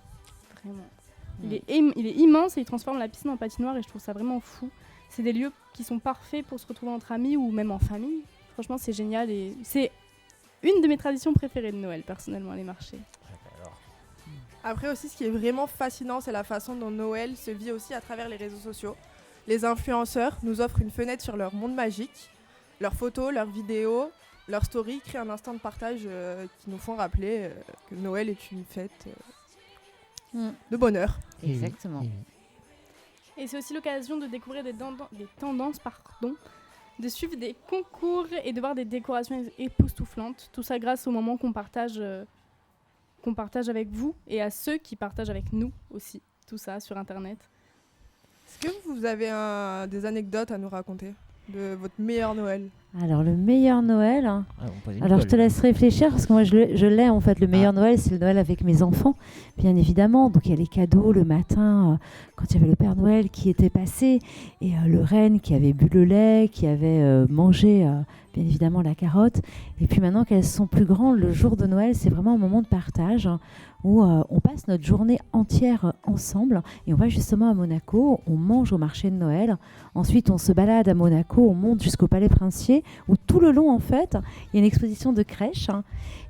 Vraiment. Il est immense et il transforme la piscine en patinoire et je trouve ça vraiment fou. C'est des lieux qui sont parfaits pour se retrouver entre amis ou même en famille. Franchement, c'est génial et c'est une de mes traditions préférées de Noël, personnellement, les marchés. Après aussi, ce qui est vraiment fascinant, c'est la façon dont Noël se vit aussi à travers les réseaux sociaux. Les influenceurs nous offrent une fenêtre sur leur monde magique. Leurs photos, leurs vidéos, leurs stories créent un instant de partage qui nous font rappeler que Noël est une fête de bonheur. Exactement. Et c'est aussi l'occasion de découvrir des tendances, de suivre des concours et de voir des décorations époustouflantes. Tout ça grâce au moment qu'on partage avec vous et à ceux qui partagent avec nous aussi. Tout ça sur Internet. Est-ce que vous avez des anecdotes à nous raconter de votre meilleur Noël? Alors, le meilleur Noël. Alors, je te Nicole. laisse réfléchir parce que moi, je l'ai en fait. Le meilleur Noël, c'est le Noël avec mes enfants, bien évidemment. Donc, il y a les cadeaux le matin, quand il y avait le Père Noël qui était passé et le renne qui avait bu le lait, qui avait mangé, bien évidemment, la carotte. Et puis maintenant qu'elles sont plus grandes, le jour de Noël, c'est vraiment un moment de partage où on passe notre journée entière ensemble et on va justement à Monaco, on mange au marché de Noël. Ensuite, on se balade à Monaco, on monte jusqu'au Palais Princier où tout le long, en fait, il y a une exposition de crèches.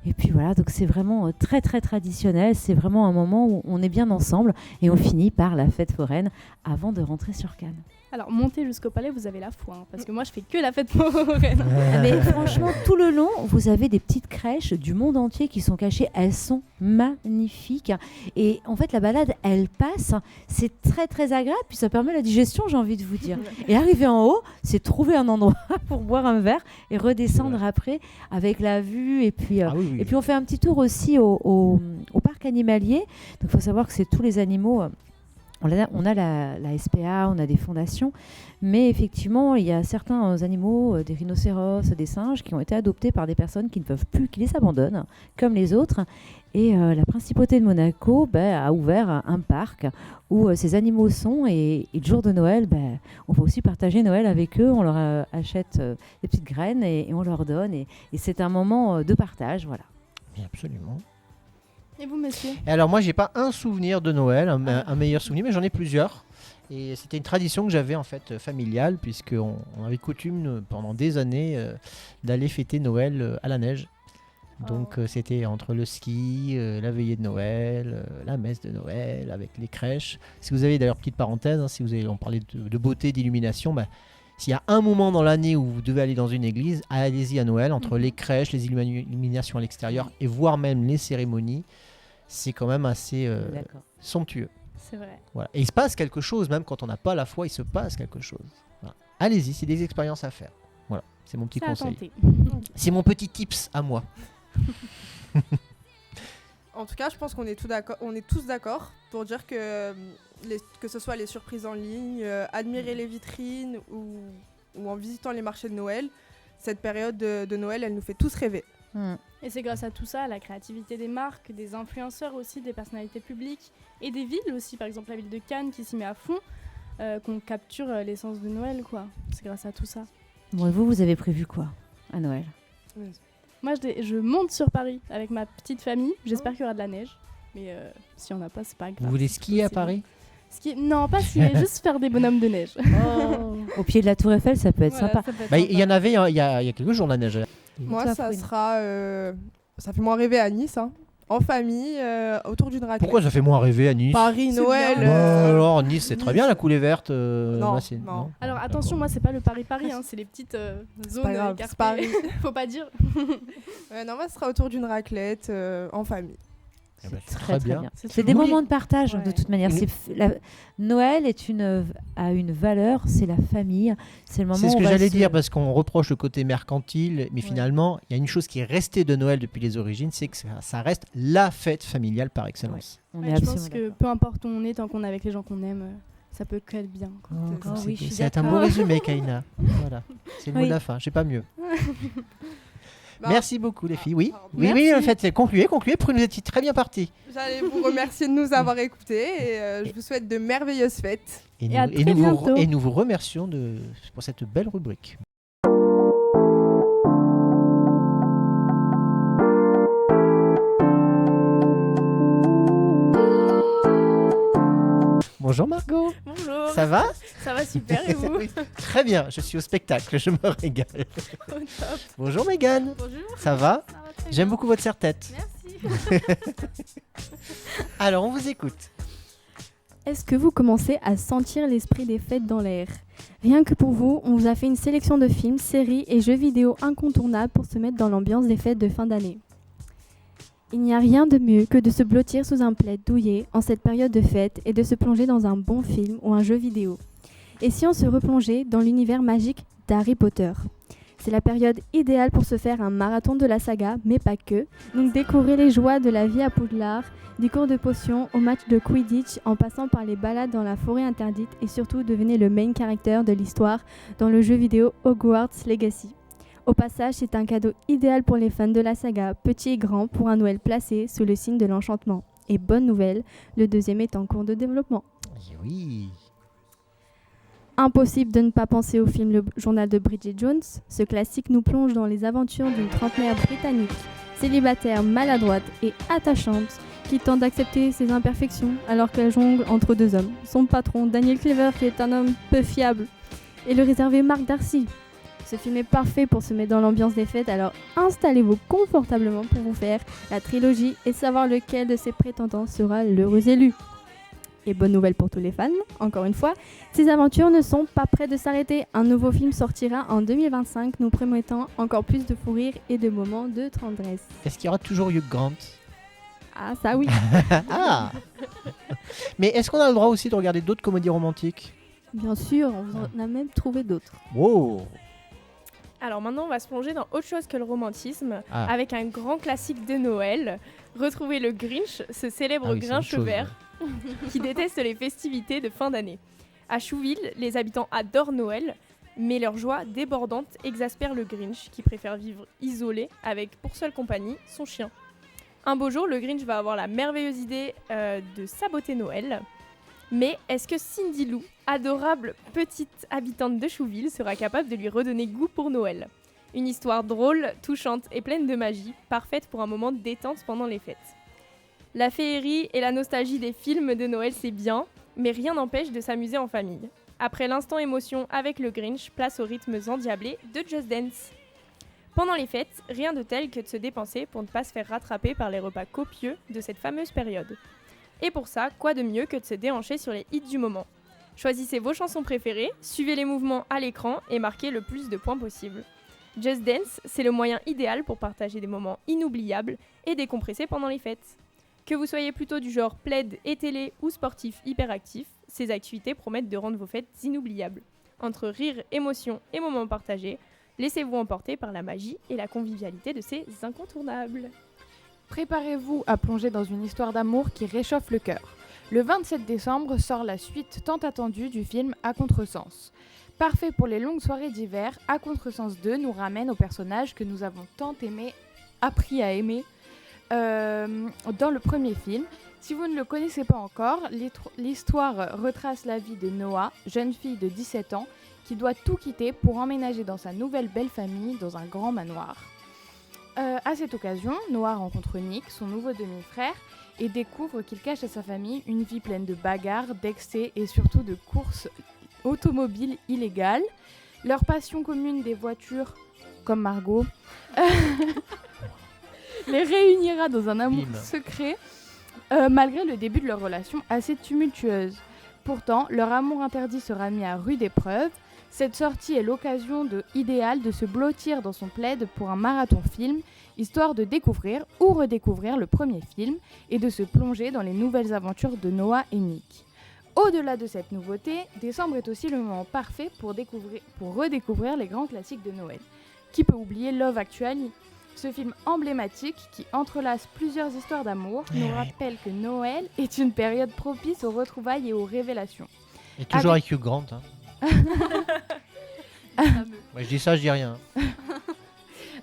Et puis voilà, donc c'est vraiment très, très traditionnel. C'est vraiment un moment où on est bien ensemble et on finit par la fête foraine avant de rentrer sur Cannes. Alors, monter jusqu'au palais, vous avez la foi, parce que moi, je fais que la fête foraine. Mais franchement, tout le long, vous avez des petites crèches du monde entier qui sont cachées. Elles sont magnifiques. Et en fait, la balade, elle passe. C'est très, très agréable. Puis ça permet la digestion, j'ai envie de vous dire. Et arriver en haut, c'est trouver un endroit pour boire un verre et redescendre après avec la vue. Et puis, et puis on fait un petit tour aussi au parc animalier. Donc, il faut savoir que c'est tous les animaux... On a la SPA, on a des fondations, mais effectivement, il y a certains animaux, des rhinocéros, des singes, qui ont été adoptés par des personnes qui ne peuvent plus, qui les abandonnent, comme les autres. Et la principauté de Monaco a ouvert un parc où ces animaux sont, et le jour de Noël, on va aussi partager Noël avec eux. On leur achète des petites graines et on leur donne. Et c'est un moment de partage, voilà. Oui, absolument. Et vous, monsieur? Et alors moi, j'ai pas un souvenir de Noël, un meilleur souvenir, mais j'en ai plusieurs. Et c'était une tradition que j'avais en fait familiale, puisqu'on avait coutume pendant des années d'aller fêter Noël à la neige. Donc c'était entre le ski, la veillée de Noël, la messe de Noël avec les crèches. Si vous avez d'ailleurs, petite parenthèse, si vous avez, on parlait de beauté, d'illumination, s'il y a un moment dans l'année où vous devez aller dans une église, allez-y à Noël, entre les crèches, les illuminations à l'extérieur et voire même les cérémonies. C'est quand même assez somptueux. C'est vrai. Voilà. Et il se passe quelque chose, même quand on n'a pas la foi, il se passe quelque chose. Voilà. Allez-y, c'est des expériences à faire. Voilà, c'est mon petit C'est à conseil. tenter. C'est mon petit tips à moi. En tout cas, je pense qu'on est tous d'accord pour dire que que ce soit les surprises en ligne, admirer les vitrines ou en visitant les marchés de Noël, cette période de Noël, elle nous fait tous rêver. Et c'est grâce à tout ça, à la créativité des marques, des influenceurs aussi, des personnalités publiques et des villes aussi, par exemple la ville de Cannes qui s'y met à fond, qu'on capture l'essence de Noël, quoi. C'est grâce à tout ça. Bon, et vous avez prévu quoi à Noël? Moi, je monte sur Paris avec ma petite famille. J'espère qu'il y aura de la neige. Mais s'il n'y en a pas, c'est pas grave. Vous voulez skier à Paris? Non, pas skier, juste faire des bonhommes de neige. Au pied de la Tour Eiffel, ça peut être sympa. Il y en avait il y a quelques jours, la neige. Moi, ça fait moins rêver à Nice, en famille, autour d'une raclette. Pourquoi ça fait moins rêver à Nice? Paris, Noël. Alors, Nice, c'est très bien, la coulée verte. Non, moi, non. Alors attention, moi, c'est pas le Paris-Paris, c'est les petites zones pas grave, écartées. c'est Paris. Faut pas dire. Non, moi, ce sera autour d'une raclette, en famille. C'est très bien. C'est des moments de partage, de toute manière. Noël a une valeur, c'est la famille. C'est le moment C'est ce où que on va j'allais se- dire, parce qu'on reproche le côté mercantile, mais finalement, il y a une chose qui est restée de Noël depuis les origines, c'est que ça reste la fête familiale par excellence. Ouais, je pense que peu importe où on est, tant qu'on est avec les gens qu'on aime, ça peut que être bien. quoi. C'est un beau résumé, Kaina. Voilà, c'est le mot de la fin, j'ai pas mieux. Merci beaucoup, les filles. Oui, oui, en fait, concluez, pour nous étiez très bien partis. J'allais vous remercier de nous avoir écoutés et je vous souhaite de merveilleuses fêtes. Et à très bientôt. nous vous remercions pour cette belle rubrique. Bonjour Margot. Bonjour. Ça va? Ça va super et vous? Oui, très bien, je suis au spectacle, je me régale. Au top. Bonjour Mégane. Bonjour. Ça va? Ça va très J'aime bien. beaucoup votre serre-tête. Merci. Alors, on vous écoute. Est-ce que vous commencez à sentir l'esprit des fêtes dans l'air? Rien que pour vous, on vous a fait une sélection de films, séries et jeux vidéo incontournables pour se mettre dans l'ambiance des fêtes de fin d'année. Il n'y a rien de mieux que de se blottir sous un plaid douillet en cette période de fête et de se plonger dans un bon film ou un jeu vidéo. Et si on se replongeait dans l'univers magique d'Harry Potter? C'est la période idéale pour se faire un marathon de la saga, mais pas que. Donc découvrez les joies de la vie à Poudlard, du cours de potions au match de Quidditch, en passant par les balades dans la forêt interdite, et surtout devenez le main character de l'histoire dans le jeu vidéo Hogwarts Legacy. Au passage, c'est un cadeau idéal pour les fans de la saga, petits et grands, pour un Noël placé sous le signe de l'enchantement. Et bonne nouvelle, le deuxième est en cours de développement. Oui. Impossible de ne pas penser au film Le Journal de Bridget Jones. Ce classique nous plonge dans les aventures d'une trentenaire britannique, célibataire, maladroite et attachante, qui tente d'accepter ses imperfections alors qu'elle jongle entre deux hommes. Son patron, Daniel Cleaver, qui est un homme peu fiable, et le réservé Mark Darcy. Ce film est parfait pour se mettre dans l'ambiance des fêtes, alors installez-vous confortablement pour vous faire la trilogie et savoir lequel de ses prétendants sera l'heureux élu. Et bonne nouvelle pour tous les fans, encore une fois, ces aventures ne sont pas près de s'arrêter. Un nouveau film sortira en 2025, nous promettant encore plus de fou rire et de moments de tendresse. Est-ce qu'il y aura toujours Hugh Grant? Ah, ça oui. Ah. Mais est-ce qu'on a le droit aussi de regarder d'autres comédies romantiques? Bien sûr, on vous en a même trouvé d'autres. Wow. Alors maintenant, on va se plonger dans autre chose que le romantisme, Ah. avec un grand classique de Noël. Retrouvez le Grinch, ce célèbre Ah oui, c'est autre Grinch chose, vert qui déteste les festivités de fin d'année. À Chouville, les habitants adorent Noël, mais leur joie débordante exaspère le Grinch, qui préfère vivre isolé avec pour seule compagnie son chien. Un beau jour, le Grinch va avoir la merveilleuse idée de saboter Noël. Mais est-ce que Cindy Lou, adorable petite habitante de Chouville, sera capable de lui redonner goût pour Noël? Une histoire drôle, touchante et pleine de magie, parfaite pour un moment de détente pendant les fêtes. La féerie et la nostalgie des films de Noël, c'est bien, mais rien n'empêche de s'amuser en famille. Après l'instant émotion avec le Grinch, place aux rythmes endiablés de Just Dance. Pendant les fêtes, rien de tel que de se dépenser pour ne pas se faire rattraper par les repas copieux de cette fameuse période. Et pour ça, quoi de mieux que de se déhancher sur les hits du moment? Choisissez vos chansons préférées, suivez les mouvements à l'écran et marquez le plus de points possible. Just Dance, c'est le moyen idéal pour partager des moments inoubliables et décompresser pendant les fêtes. Que vous soyez plutôt du genre plaid et télé ou sportif hyperactif, ces activités promettent de rendre vos fêtes inoubliables. Entre rire, émotion et moments partagés, laissez-vous emporter par la magie et la convivialité de ces incontournables. Préparez-vous à plonger dans une histoire d'amour qui réchauffe le cœur. Le 27 décembre sort la suite tant attendue du film À Contresens. Parfait pour les longues soirées d'hiver, À Contresens 2 nous ramène aux personnages que nous avons tant appris à aimer dans le premier film. Si vous ne le connaissez pas encore, l'histoire retrace la vie de Noah, jeune fille de 17 ans, qui doit tout quitter pour emménager dans sa nouvelle belle famille dans un grand manoir. À cette occasion, Noah rencontre Nick, son nouveau demi-frère, et découvre qu'il cache à sa famille une vie pleine de bagarres, d'excès et surtout de courses automobiles illégales. Leur passion commune des voitures, comme Margot, les réunira dans un amour secret, malgré le début de leur relation assez tumultueuse. Pourtant, leur amour interdit sera mis à rude épreuve. Cette sortie est l'occasion idéale de se blottir dans son plaid pour un marathon film, histoire de découvrir ou redécouvrir le premier film et de se plonger dans les nouvelles aventures de Noah et Nick. Au-delà de cette nouveauté, décembre est aussi le moment parfait pour redécouvrir les grands classiques de Noël. Qui peut oublier Love Actually ? Ce film emblématique qui entrelace plusieurs histoires d'amour nous rappelle que Noël est une période propice aux retrouvailles et aux révélations. Et toujours avec Hugh Grant. Hein. Moi, je dis ça, je dis rien.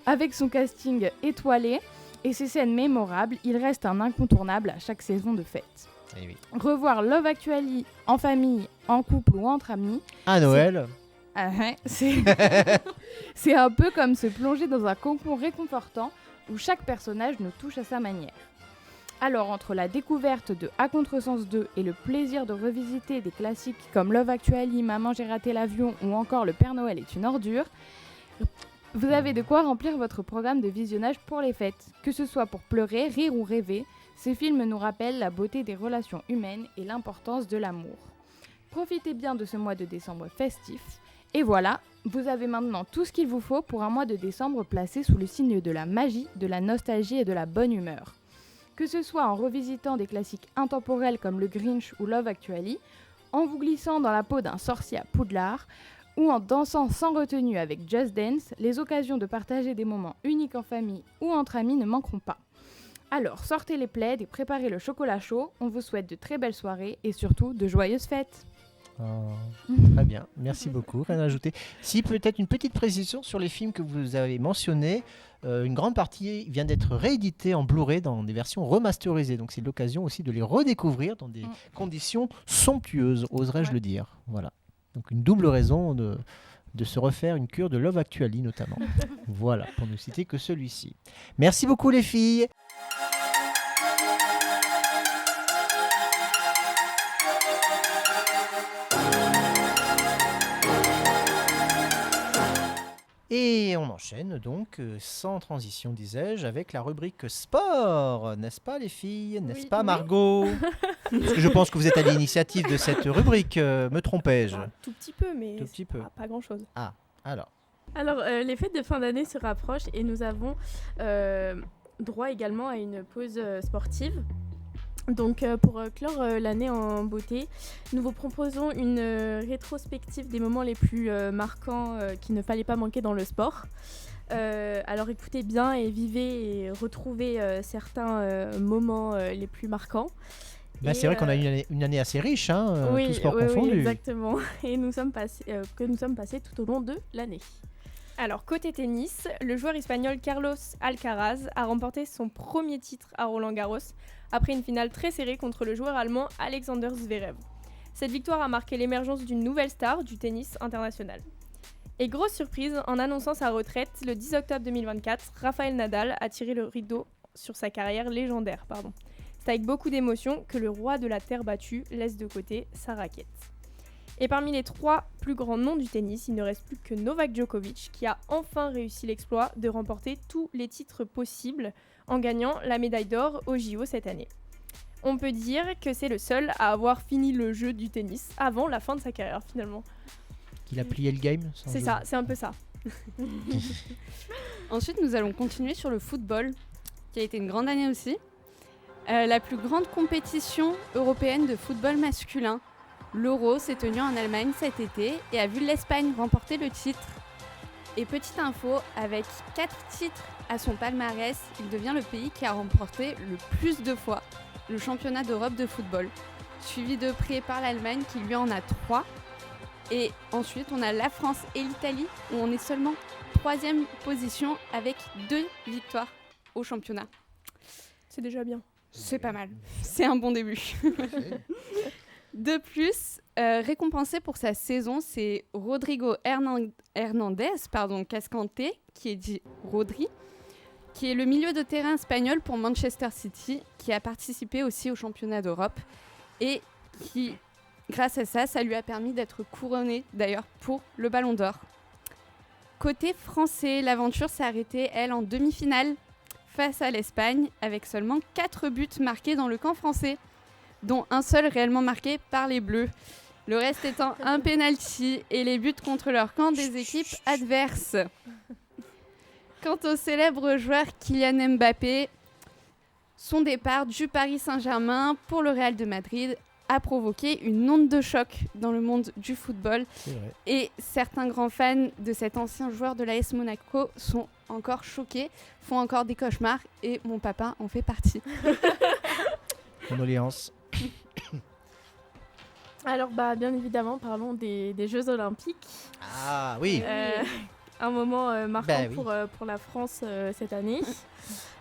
Avec son casting étoilé et ses scènes mémorables, il reste un incontournable à chaque saison de fête. Eh oui. Revoir Love Actually en famille, en couple ou entre amis. À Noël. C'est un peu comme se plonger dans un cocon réconfortant où chaque personnage nous touche à sa manière. Alors, entre la découverte de À Contresens 2 et le plaisir de revisiter des classiques comme Love Actually, Maman j'ai raté l'avion ou encore Le Père Noël est une ordure, vous avez de quoi remplir votre programme de visionnage pour les fêtes. Que ce soit pour pleurer, rire ou rêver, ces films nous rappellent la beauté des relations humaines et l'importance de l'amour. Profitez bien de ce mois de décembre festif. Et voilà, vous avez maintenant tout ce qu'il vous faut pour un mois de décembre placé sous le signe de la magie, de la nostalgie et de la bonne humeur. Que ce soit en revisitant des classiques intemporels comme Le Grinch ou Love Actually, en vous glissant dans la peau d'un sorcier à Poudlard, ou en dansant sans retenue avec Just Dance, les occasions de partager des moments uniques en famille ou entre amis ne manqueront pas. Alors, sortez les plaids et préparez le chocolat chaud. On vous souhaite de très belles soirées et surtout de joyeuses fêtes. Oh, très bien, merci beaucoup. Rien à ajouter. Si peut-être une petite précision sur les films que vous avez mentionnés. Une grande partie vient d'être rééditée en Blu-ray dans des versions remasterisées. Donc c'est l'occasion aussi de les redécouvrir dans des conditions somptueuses, oserais-je le dire. Voilà. Donc une double raison de se refaire une cure de Love Actually notamment. Voilà, pour ne citer que celui-ci. Merci beaucoup les filles. Et on enchaîne donc, sans transition disais-je, avec la rubrique sport. N'est-ce pas les filles? N'est-ce pas Margot? Parce que je pense que vous êtes à l'initiative de cette rubrique, me trompais-je? Tout petit peu, mais Tout petit peu. pas grand-chose. Ah, alors. Alors, les fêtes de fin d'année se rapprochent et nous avons droit également à une pause sportive. Donc, pour clore l'année en beauté, nous vous proposons une rétrospective des moments les plus marquants qu'il ne fallait pas manquer dans le sport. Alors, écoutez bien et vivez et retrouvez certains moments les plus marquants. Bah, c'est vrai qu'on a une année assez riche, hein, oui, tout sport oui, confondu. Oui, exactement. Et nous sommes passés tout au long de l'année. Alors, côté tennis, le joueur espagnol Carlos Alcaraz a remporté son premier titre à Roland-Garros après une finale très serrée contre le joueur allemand Alexander Zverev. Cette victoire a marqué l'émergence d'une nouvelle star du tennis international. Et grosse surprise, en annonçant sa retraite le 10 octobre 2024, Rafael Nadal a tiré le rideau sur sa carrière légendaire. C'est avec beaucoup d'émotion que le roi de la terre battue laisse de côté sa raquette. Et parmi les 3 plus grands noms du tennis, il ne reste plus que Novak Djokovic qui a enfin réussi l'exploit de remporter tous les titres possibles en gagnant la médaille d'or au JO cette année. On peut dire que c'est le seul à avoir fini le jeu du tennis avant la fin de sa carrière finalement. Qu'il a plié le game. C'est ça, c'est un peu ça. Ensuite, nous allons continuer sur le football, qui a été une grande année aussi. La plus grande compétition européenne de football masculin, l'Euro, s'est tenue en Allemagne cet été et a vu l'Espagne remporter le titre. Et petite info, avec 4 titres à son palmarès, il devient le pays qui a remporté le plus de fois le championnat d'Europe de football, suivi de près par l'Allemagne qui lui en a 3. Et ensuite, on a la France et l'Italie où on est seulement 3e position avec 2 victoires au championnat. C'est déjà bien. C'est pas mal. C'est un bon début. De plus, récompensé pour sa saison, c'est Rodrigo Hernandez, Cascante, qui est dit Rodri, qui est le milieu de terrain espagnol pour Manchester City, qui a participé aussi au championnat d'Europe et qui, grâce à ça lui a permis d'être couronné d'ailleurs pour le Ballon d'Or. Côté français, l'aventure s'est arrêtée, elle, en demi-finale face à l'Espagne, avec seulement 4 buts marqués dans le camp français, dont un seul réellement marqué par les Bleus. Le reste étant un penalty et les buts contre leur camp des équipes adverses. Quant au célèbre joueur Kylian Mbappé, son départ du Paris Saint-Germain pour le Real de Madrid a provoqué une onde de choc dans le monde du football. Et certains grands fans de cet ancien joueur de l'AS Monaco sont encore choqués, font encore des cauchemars et mon papa en fait partie. Condoléances. Alors, bien évidemment, parlons des Jeux Olympiques. Ah oui. Un moment marquant oui. pour la France cette année.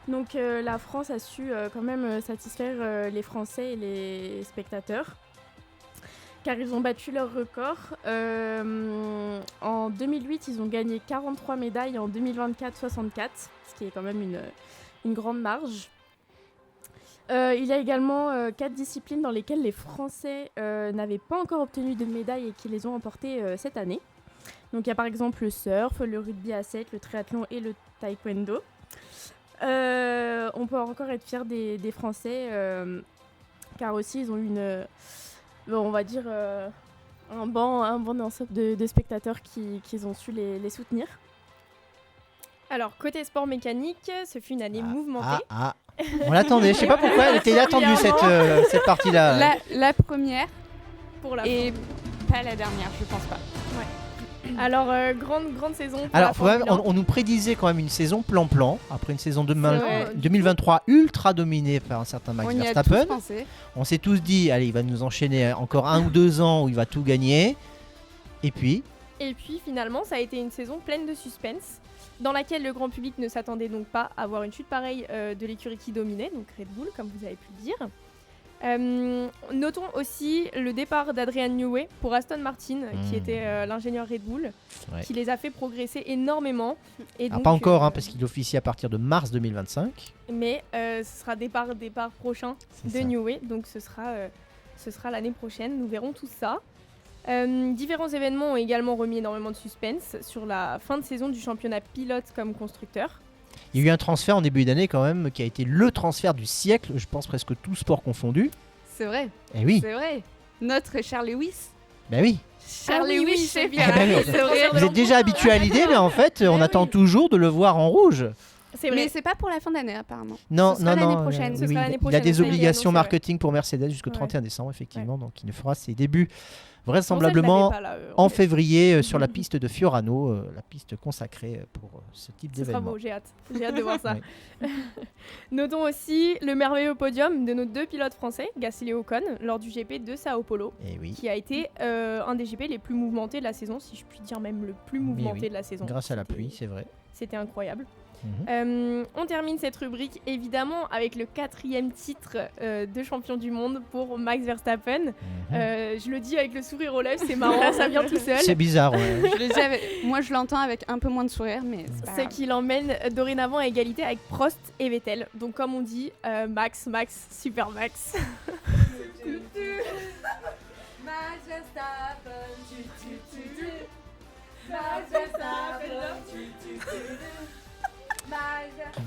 Donc, la France a su quand même satisfaire les Français et les spectateurs, car ils ont battu leur record. En 2008, ils ont gagné 43 médailles, en 2024, 64, ce qui est quand même une grande marge. Il y a également 4 disciplines dans lesquelles les Français n'avaient pas encore obtenu de médailles et qui les ont emportées cette année. Donc il y a par exemple le surf, le rugby à 7, le triathlon et le taekwondo. On peut encore être fier des Français car aussi ils ont eu on va dire un bon ensemble de spectateurs qui ont su les soutenir. Alors côté sport mécanique, ce fut une année mouvementée. On l'attendait, je sais pas pourquoi, elle était inattendue cette partie-là. La première et pas la dernière, je pense pas. Alors, grande saison. Pour Alors, la Formule 1. on nous prédisait quand même une saison plan-plan, après une saison vrai. 2023 ultra dominée par un certain Max On y a Verstappen. tous pensé. On s'est tous dit, allez, il va nous enchaîner encore 1 ou 2 ans où il va tout gagner. Et puis finalement, ça a été une saison pleine de suspense, dans laquelle le grand public ne s'attendait donc pas à voir une chute pareille de l'écurie qui dominait, donc Red Bull, comme vous avez pu le dire. Notons aussi le départ d'Adrian Newey pour Aston Martin, qui était l'ingénieur Red Bull, qui les a fait progresser énormément. Et donc, pas encore, parce qu'il officie à partir de mars 2025. Mais ce sera départ prochain de Newey, donc ce sera l'année prochaine, nous verrons tout ça. Différents événements ont également remis énormément de suspense sur la fin de saison du championnat pilote comme constructeur. Il y a eu un transfert en début d'année quand même, qui a été le transfert du siècle, je pense presque tout sport confondu. C'est vrai. Eh oui. C'est vrai. Notre Charles Lewis. Ben oui. Charles Lewis chez Eh ben Ferrari. oui. C'est vrai. Vous êtes déjà habitué à l'idée, mais en fait, on attend toujours de le voir en rouge. Mais c'est pas pour la fin d'année apparemment. Non, Ce sera non, l'année non. prochaine. Oui, Ce sera l'année il a prochaine. des Ça y est, obligations annoncé, marketing pour Mercedes jusqu'au 31 décembre, effectivement, donc il ne fera ses débuts vraisemblablement Bon, ça, je l'avais pas, là, en février sur la piste de Fiorano, la piste consacrée pour ce type Ce sera d'événement. beau, j'ai hâte de voir ça. Notons aussi le merveilleux podium de nos 2 pilotes français, Gasly et Ocon, lors du GP de Sao Paulo, qui a été un des GP les plus mouvementés de la saison, si je puis dire même le plus mouvementé de la saison. Grâce à la pluie, c'est vrai. C'était incroyable. On termine cette rubrique évidemment avec le 4e titre de champion du monde pour Max Verstappen. Je le dis avec le sourire aux lèvres, c'est marrant, ça vient tout seul. C'est bizarre, ouais. Je le dis moi je l'entends avec un peu moins de sourire, mais c'est pas C'est grave. qu'il emmène dorénavant à égalité avec Prost et Vettel. Donc comme on dit, Max, super Max.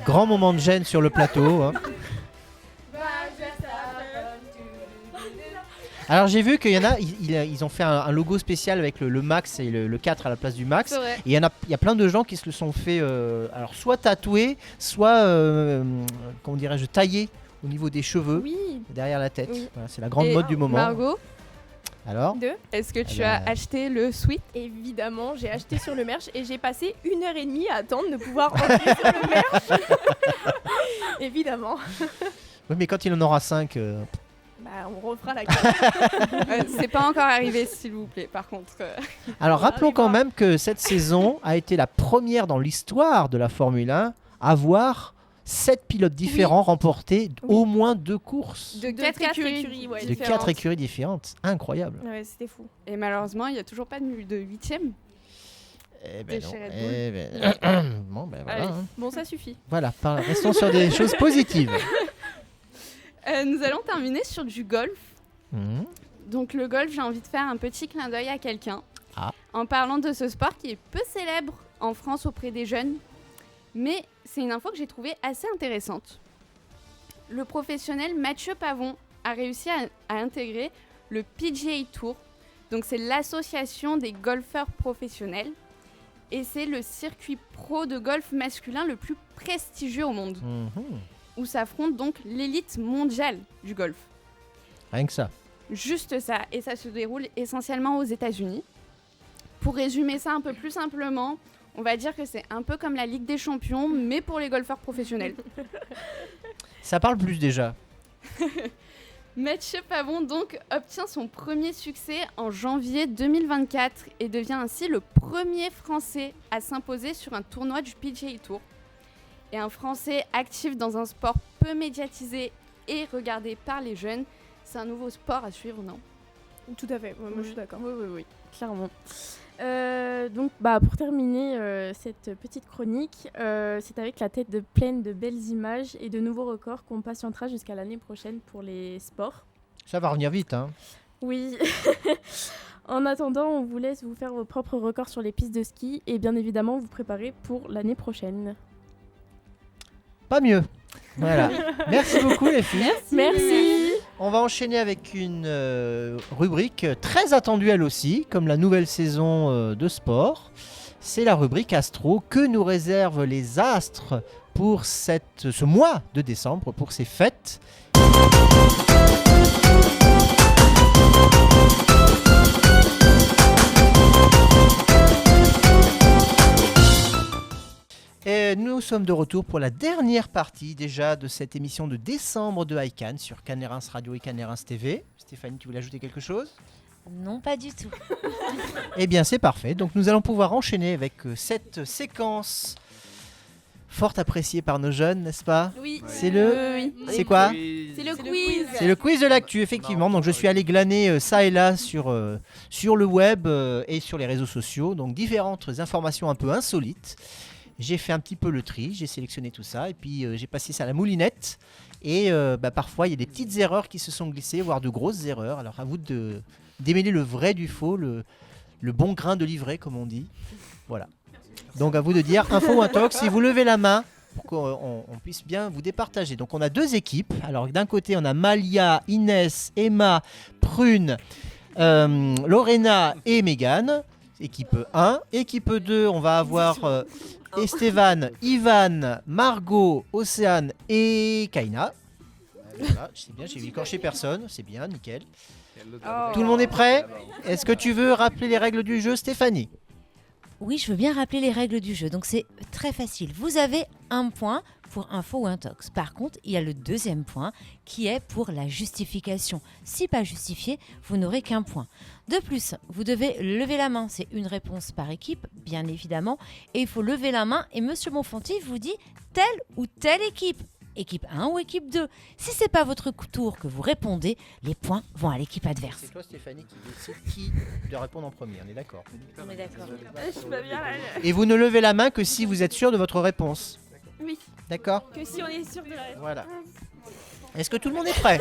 Grand moment de gêne sur le plateau. Hein. Alors j'ai vu qu'il y en a, ils ont fait un logo spécial avec le Max et le 4 à la place du Max. C'est vrai. Et il y a plein de gens qui se le sont fait alors soit tatouer, soit comment dirais-je, tailler au niveau des cheveux, derrière la tête. Oui. Voilà, c'est la grande Et mode du moment. Margot, Alors est-ce que tu ben, as acheté le sweat? Évidemment, j'ai acheté sur le merch et j'ai passé 1h30 à attendre de pouvoir entrer sur le merch. Évidemment. Oui, mais quand il en aura 5... on refera la gueule. C'est pas encore arrivé, s'il vous plaît, par contre. Alors rappelons quand même que cette saison a été la première dans l'histoire de la Formule 1 à avoir 7 pilotes différents remporter au moins 2 courses. De 4 écuries, ouais, De 4 écuries différentes. Incroyable. Ouais, c'était fou. Et malheureusement, il n'y a toujours pas de 8ème. Eh ben de non. chez Red Eh ben... bon, ben voilà. Allez. hein. Bon, ça suffit. Voilà, restons sur des choses positives. Nous allons terminer sur du golf. Mhm. Donc le golf, j'ai envie de faire un petit clin d'œil à quelqu'un. Ah. En parlant de ce sport qui est peu célèbre en France auprès des jeunes. Mais c'est une info que j'ai trouvée assez intéressante. Le professionnel Mathieu Pavon a réussi à intégrer le PGA Tour. Donc c'est l'association des golfeurs professionnels. Et c'est le circuit pro de golf masculin le plus prestigieux au monde. Où s'affronte donc l'élite mondiale du golf. Rien que ça. Juste ça, et ça se déroule essentiellement aux États-Unis. Pour résumer ça un peu plus simplement, on va dire que c'est un peu comme la Ligue des Champions, mais pour les golfeurs professionnels. Ça parle plus déjà. Mathieu Pavon donc obtient son premier succès en janvier 2024 et devient ainsi le premier Français à s'imposer sur un tournoi du PGA Tour. Et un Français actif dans un sport peu médiatisé et regardé par les jeunes, c'est un nouveau sport à suivre, non? Tout à fait, moi je suis d'accord. Oui, clairement. Donc, pour terminer cette petite chronique, c'est avec la tête pleine de belles images et de nouveaux records qu'on patientera jusqu'à l'année prochaine pour les sports. Ça va revenir vite, hein. Oui. En attendant, on vous laisse vous faire vos propres records sur les pistes de ski et bien évidemment vous préparer pour l'année prochaine. Pas mieux. Voilà. Merci beaucoup les filles. Merci. On va enchaîner avec une rubrique très attendue elle aussi, comme la nouvelle saison de sport. C'est la rubrique Astro. Que nous réservent les astres pour ce mois de décembre, pour ces fêtes? Et nous sommes de retour pour la dernière partie déjà de cette émission de décembre de iCan sur Cannes Reims Radio et Cannes Reims TV. Stéphanie, tu voulais ajouter quelque chose? Non, pas du tout. Eh bien, c'est parfait. Donc, nous allons pouvoir enchaîner avec cette séquence fort appréciée par nos jeunes, n'est-ce pas? Oui. C'est le... Oui. C'est quoi? C'est le quiz. C'est le quiz de l'actu, effectivement. Donc, je suis allé glaner ça et là sur le web et sur les réseaux sociaux. Donc, différentes informations un peu insolites. J'ai fait un petit peu le tri, j'ai sélectionné tout ça et puis j'ai passé ça à la moulinette. Et parfois, il y a des petites erreurs qui se sont glissées, voire de grosses erreurs. Alors, à vous de démêler le vrai du faux, le bon grain de livret, comme on dit. Voilà. Donc, à vous de dire info ou intox, si vous levez la main pour qu'on puisse bien vous départager. Donc, on a deux équipes. Alors, d'un côté, on a Malia, Inès, Emma, Prune, Lorena et Mégane. Équipe 1. Équipe 2, on va avoir Esteban, Ivan, Margot, Océane et Kaina. Voilà, c'est bien, j'ai écorché personne, c'est bien, nickel. Tout le monde est prêt? Est-ce que tu veux rappeler les règles du jeu, Stéphanie? Oui, je veux bien rappeler les règles du jeu. Donc c'est très facile. Vous avez un point pour info ou intox. Par contre, il y a le deuxième point qui est pour la justification. Si pas justifié, vous n'aurez qu'un point. De plus, vous devez lever la main. C'est une réponse par équipe, bien évidemment. Et il faut lever la main et Monsieur Bonfanti vous dit telle ou telle équipe. Équipe 1 ou équipe 2. Si c'est pas votre tour que vous répondez, les points vont à l'équipe adverse. C'est toi, Stéphanie, qui décide qui doit répondre en premier, on est d'accord? On est d'accord. Je suis pas bien là. Et vous ne levez la main que si vous êtes sûr de votre réponse. Oui. D'accord? Que si on est sûr de la réponse. Voilà. Est-ce que tout le monde est prêt?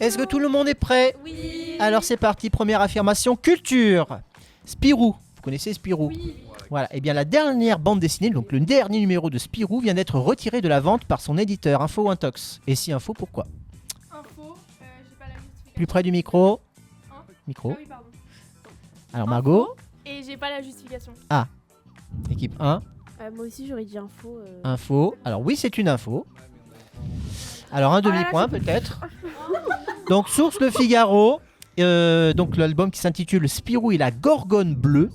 Est-ce que tout le monde est prêt? Oui. Alors c'est parti, première affirmation, culture. Spirou, vous connaissez Spirou? Oui. Voilà, et bien la dernière bande dessinée, donc le dernier numéro de Spirou vient d'être retiré de la vente par son éditeur, Info ou Intox. Et si info, pourquoi? Info, j'ai pas la justification. Plus près du micro. Micro. Ah oui, pardon. Alors Margot. Info, et j'ai pas la justification. Ah, équipe 1. Moi aussi j'aurais dit info. Info. Alors oui, c'est une info. Alors un demi-point peut-être. Donc source Le Figaro. Donc l'album qui s'intitule Spirou et la Gorgone bleue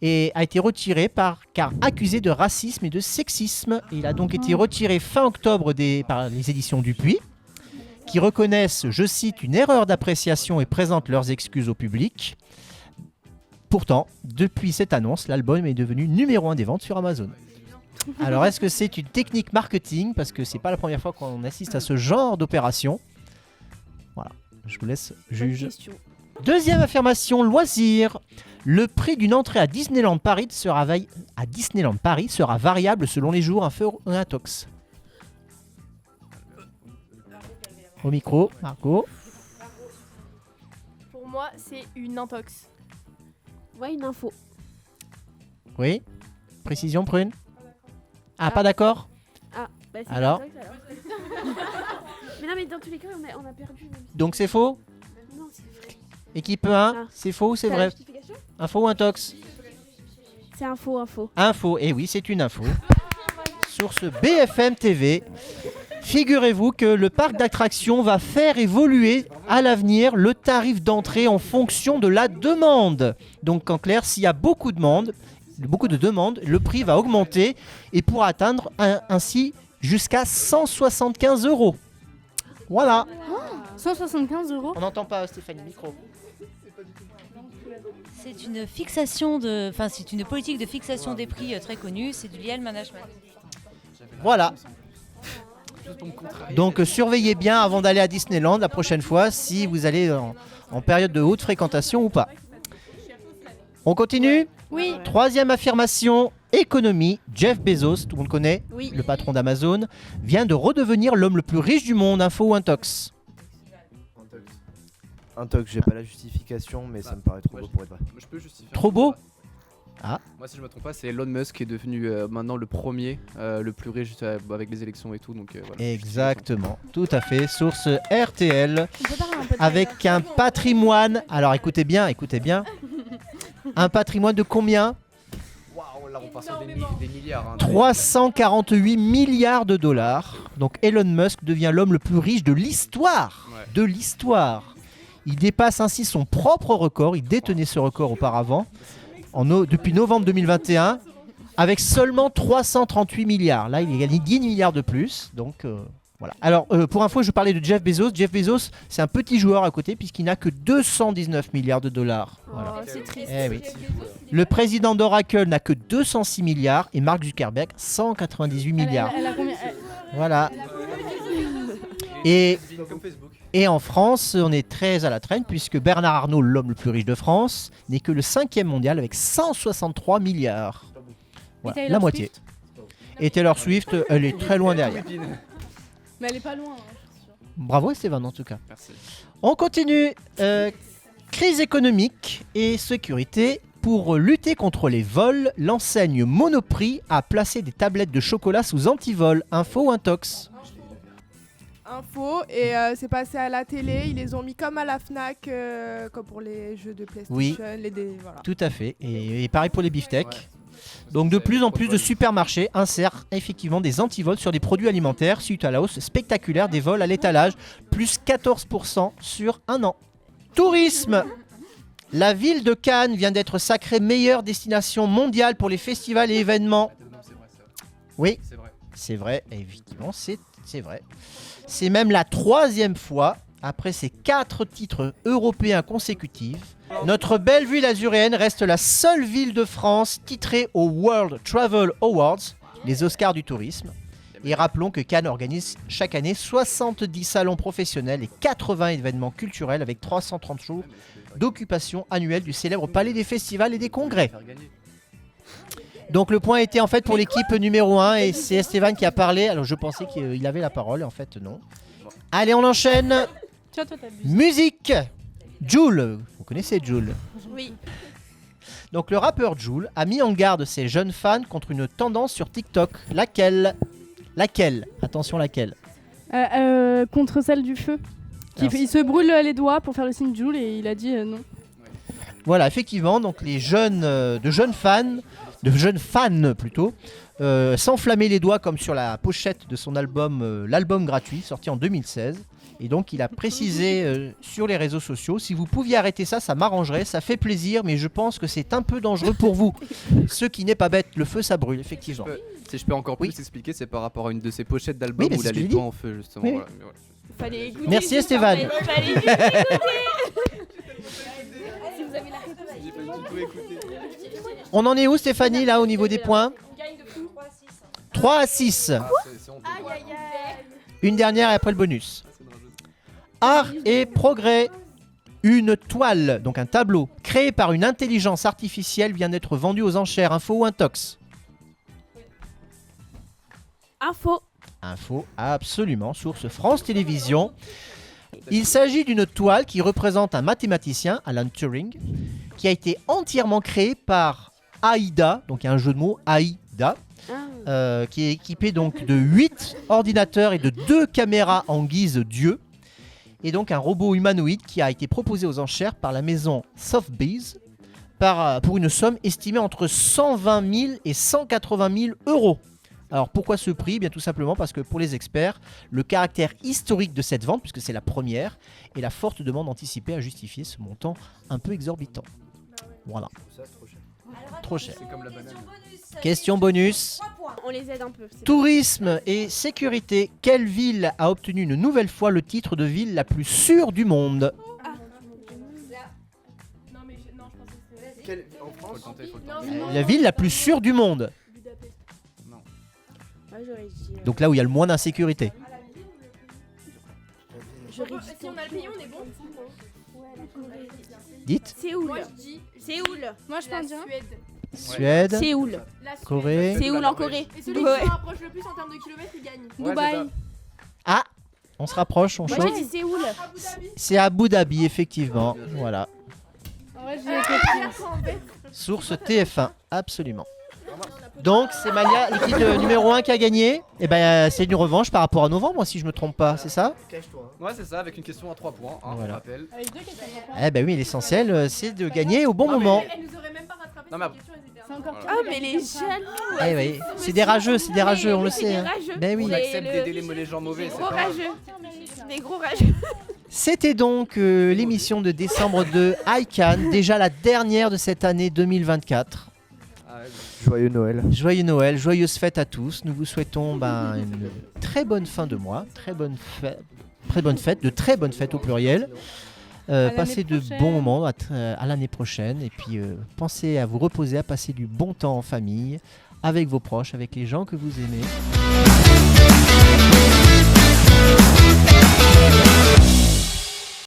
et a été retiré car accusé de racisme et de sexisme. Il a donc été retiré fin octobre par les éditions Dupuis, qui reconnaissent, je cite, une erreur d'appréciation et présentent leurs excuses au public. Pourtant, depuis cette annonce, l'album est devenu numéro 1 des ventes sur Amazon. Alors, est-ce que c'est une technique marketing? Parce que c'est pas la première fois qu'on assiste à ce genre d'opération. Voilà, je vous laisse juger. Deuxième affirmation, loisir. Le prix d'une entrée à Disneyland Paris sera variable selon les jours, info ou intox. Au micro, Margot. Pour moi, c'est une intox. Ouais, une info. Oui. Précision, Prune. Ah, pas d'accord? Ah, bah c'est Alors une intox, alors. Mais non, mais dans tous les cas, on a perdu. Même si- Donc c'est faux? Non, c'est vrai. Équipe 1, c'est faux ou c'est T'as vrai? la justification? Info ou intox? C'est info. Info, et oui, c'est une info. Source BFM TV. Figurez-vous que le parc d'attractions va faire évoluer à l'avenir le tarif d'entrée en fonction de la demande. Donc en clair, s'il y a beaucoup de demandes, le prix va augmenter et pourra atteindre ainsi jusqu'à 175 €. Voilà. 175 €. On n'entend pas Stéphanie, micro. C'est une fixation c'est une politique de fixation des prix très connue, c'est du Liel Management. Voilà. Donc surveillez bien avant d'aller à Disneyland la prochaine fois si vous allez en période de haute fréquentation ou pas. On continue? Oui. Troisième affirmation, économie. Jeff Bezos, tout le monde connaît, Oui. le patron d'Amazon, vient de redevenir l'homme le plus riche du monde. Info ou intox? Intox, j'ai pas la justification, mais ça me paraît trop beau pour être vrai. Je peux justifier. Trop beau? Ah. Moi, si je me trompe pas, c'est Elon Musk qui est devenu maintenant le premier, le plus riche avec les élections et tout. Donc, voilà. Exactement, tout à fait. Source RTL, avec un patrimoine. Alors écoutez bien. Un patrimoine de combien? Waouh, là on passe sur des milliards. 348 milliards de dollars. Donc Elon Musk devient l'homme le plus riche de l'histoire. Ouais. De l'histoire. Il dépasse ainsi son propre record. Il détenait ce record auparavant, depuis novembre 2021, avec seulement 338 milliards. Là, il a gagné 10 milliards de plus. Donc voilà. Alors pour info, je parlais de Jeff Bezos. Jeff Bezos, c'est un petit joueur à côté puisqu'il n'a que 219 milliards de dollars. Voilà. Oh, c'est triste. Eh oui. Le président d'Oracle n'a que 206 milliards et Mark Zuckerberg 198 milliards. Elle a combien Voilà. Et en France, on est très à la traîne puisque Bernard Arnault, l'homme le plus riche de France, n'est que le 5e mondial avec 163 milliards. Voilà, la moitié. Et Taylor Swift, elle est très loin derrière. Mais elle est pas loin. Hein, je suis sûre. Bravo Esteban en tout cas. Merci. On continue. Crise économique et sécurité. Pour lutter contre les vols, l'enseigne Monoprix a placé des tablettes de chocolat sous antivol. Info ou intox? Info, et c'est passé à la télé, ils les ont mis comme à la Fnac, comme pour les jeux de PlayStation, Oui, voilà. tout à fait. Et pareil pour les beefsteaks. Donc de plus en plus de supermarchés insèrent effectivement des antivols sur des produits alimentaires suite à la hausse spectaculaire des vols à l'étalage, plus 14% sur un an. Tourisme. La ville de Cannes vient d'être sacrée meilleure destination mondiale pour les festivals et événements. Oui, c'est vrai, effectivement, c'est vrai. C'est même la 3e fois, après ces 4 titres européens consécutifs. Notre belle ville azuréenne reste la seule ville de France titrée aux World Travel Awards, les Oscars du tourisme. Et rappelons que Cannes organise chaque année 70 salons professionnels et 80 événements culturels avec 330 jours d'occupation annuelle du célèbre palais des festivals et des congrès. Donc le point était en fait pour l'équipe numéro 1 et c'est Esteban qui a parlé. Alors je pensais qu'il avait la parole, en fait non. Allez, on enchaîne. Tiens, toi, t'abuses. Musique. Jul, vous connaissez Jul? Oui. Donc le rappeur Jul a mis en garde ses jeunes fans contre une tendance sur TikTok. Laquelle? Attention, laquelle? Contre celle du feu. Il se brûle les doigts pour faire le signe Joule et il a dit non. Voilà, effectivement, donc les jeunes fans plutôt, s'enflammer les doigts comme sur la pochette de son album, l'album gratuit sorti en 2016. Et donc il a précisé sur les réseaux sociaux, si vous pouviez arrêter ça, ça m'arrangerait, ça fait plaisir, mais je pense que c'est un peu dangereux pour vous. Ce qui n'est pas bête, le feu ça brûle, effectivement. Si je peux encore plus expliquer, c'est par rapport à une de ses pochettes d'album où il a les doigts en feu justement. Oui, voilà. Mais voilà. Fallait écouter. Merci Esteban. Fallait juste écouter. Si vous avez la réponse. On en est où Stéphanie là au niveau des points? 3 à 6. Une dernière et après le bonus. Art et progrès. Une toile, donc un tableau, créé par une intelligence artificielle vient d'être vendu aux enchères. Info ou intox? Info. Info, absolument. Source France Télévisions. Il s'agit d'une toile qui représente un mathématicien, Alan Turing, qui a été entièrement créé par AIDA, donc il y a un jeu de mots, AIDA, qui est équipé donc de 8 ordinateurs et de 2 caméras en guise Dieu. Et donc un robot humanoïde qui a été proposé aux enchères par la maison Sotheby's pour une somme estimée entre 120 000 et 180 000 euros. Alors pourquoi ce prix? Bien tout simplement parce que pour les experts, le caractère historique de cette vente, puisque c'est la première, et la forte demande anticipée a justifié ce montant un peu exorbitant. Voilà. Trop cher. Question bonus. On les aide un peu. Tourisme et sécurité. Quelle ville a obtenu une nouvelle fois le titre de ville la plus sûre du monde? La ville la plus sûre du monde. Donc là où il y a le moins d'insécurité. Si on a le pays, on est bon. Dites. Séoul. Séoul. Moi, je pense bien. Suède. Séoul. Corée. Séoul en Corée. Et celui qui Ouais. se rapproche le plus en termes de kilomètres, il gagne. Dubaï. Ah, on se rapproche, on Moi, chauffe. j'ai dit Séoul. C'est Abu Dhabi, effectivement. Voilà. Ouais, j'ai compris. Source TF1, absolument. Donc, c'est Malia, l'équipe numéro 1 qui a gagné. Et ben, c'est une revanche par rapport à novembre, si je me trompe pas, c'est ça? Ouais, c'est ça, avec une question à 3 points, hein, Voilà. on rappelle. Avec 2 questions. Eh ben oui, l'essentiel, c'est de gagner au bon Non, mais- moment. Elle nous aurait même pas rattrapé Non, mais- ces questions, elles étaient C'est encore Ah, mais les jaloux. Eh oui, c'est des rageux, on le sait. hein. Ben oui. On accepte d'aider les gens mauvais, c'est Gros pas... rageux. Des gros rageux. C'était donc l'émission de décembre de iCan, déjà la dernière de cette année 2024. Joyeux Noël. Joyeux Noël, joyeuses fêtes à tous. Nous vous souhaitons une très bonne fin de mois, très bonne fête, de très bonnes fêtes au pluriel. Passez de bons moments à l'année prochaine. Et puis pensez à vous reposer, à passer du bon temps en famille, avec vos proches, avec les gens que vous aimez.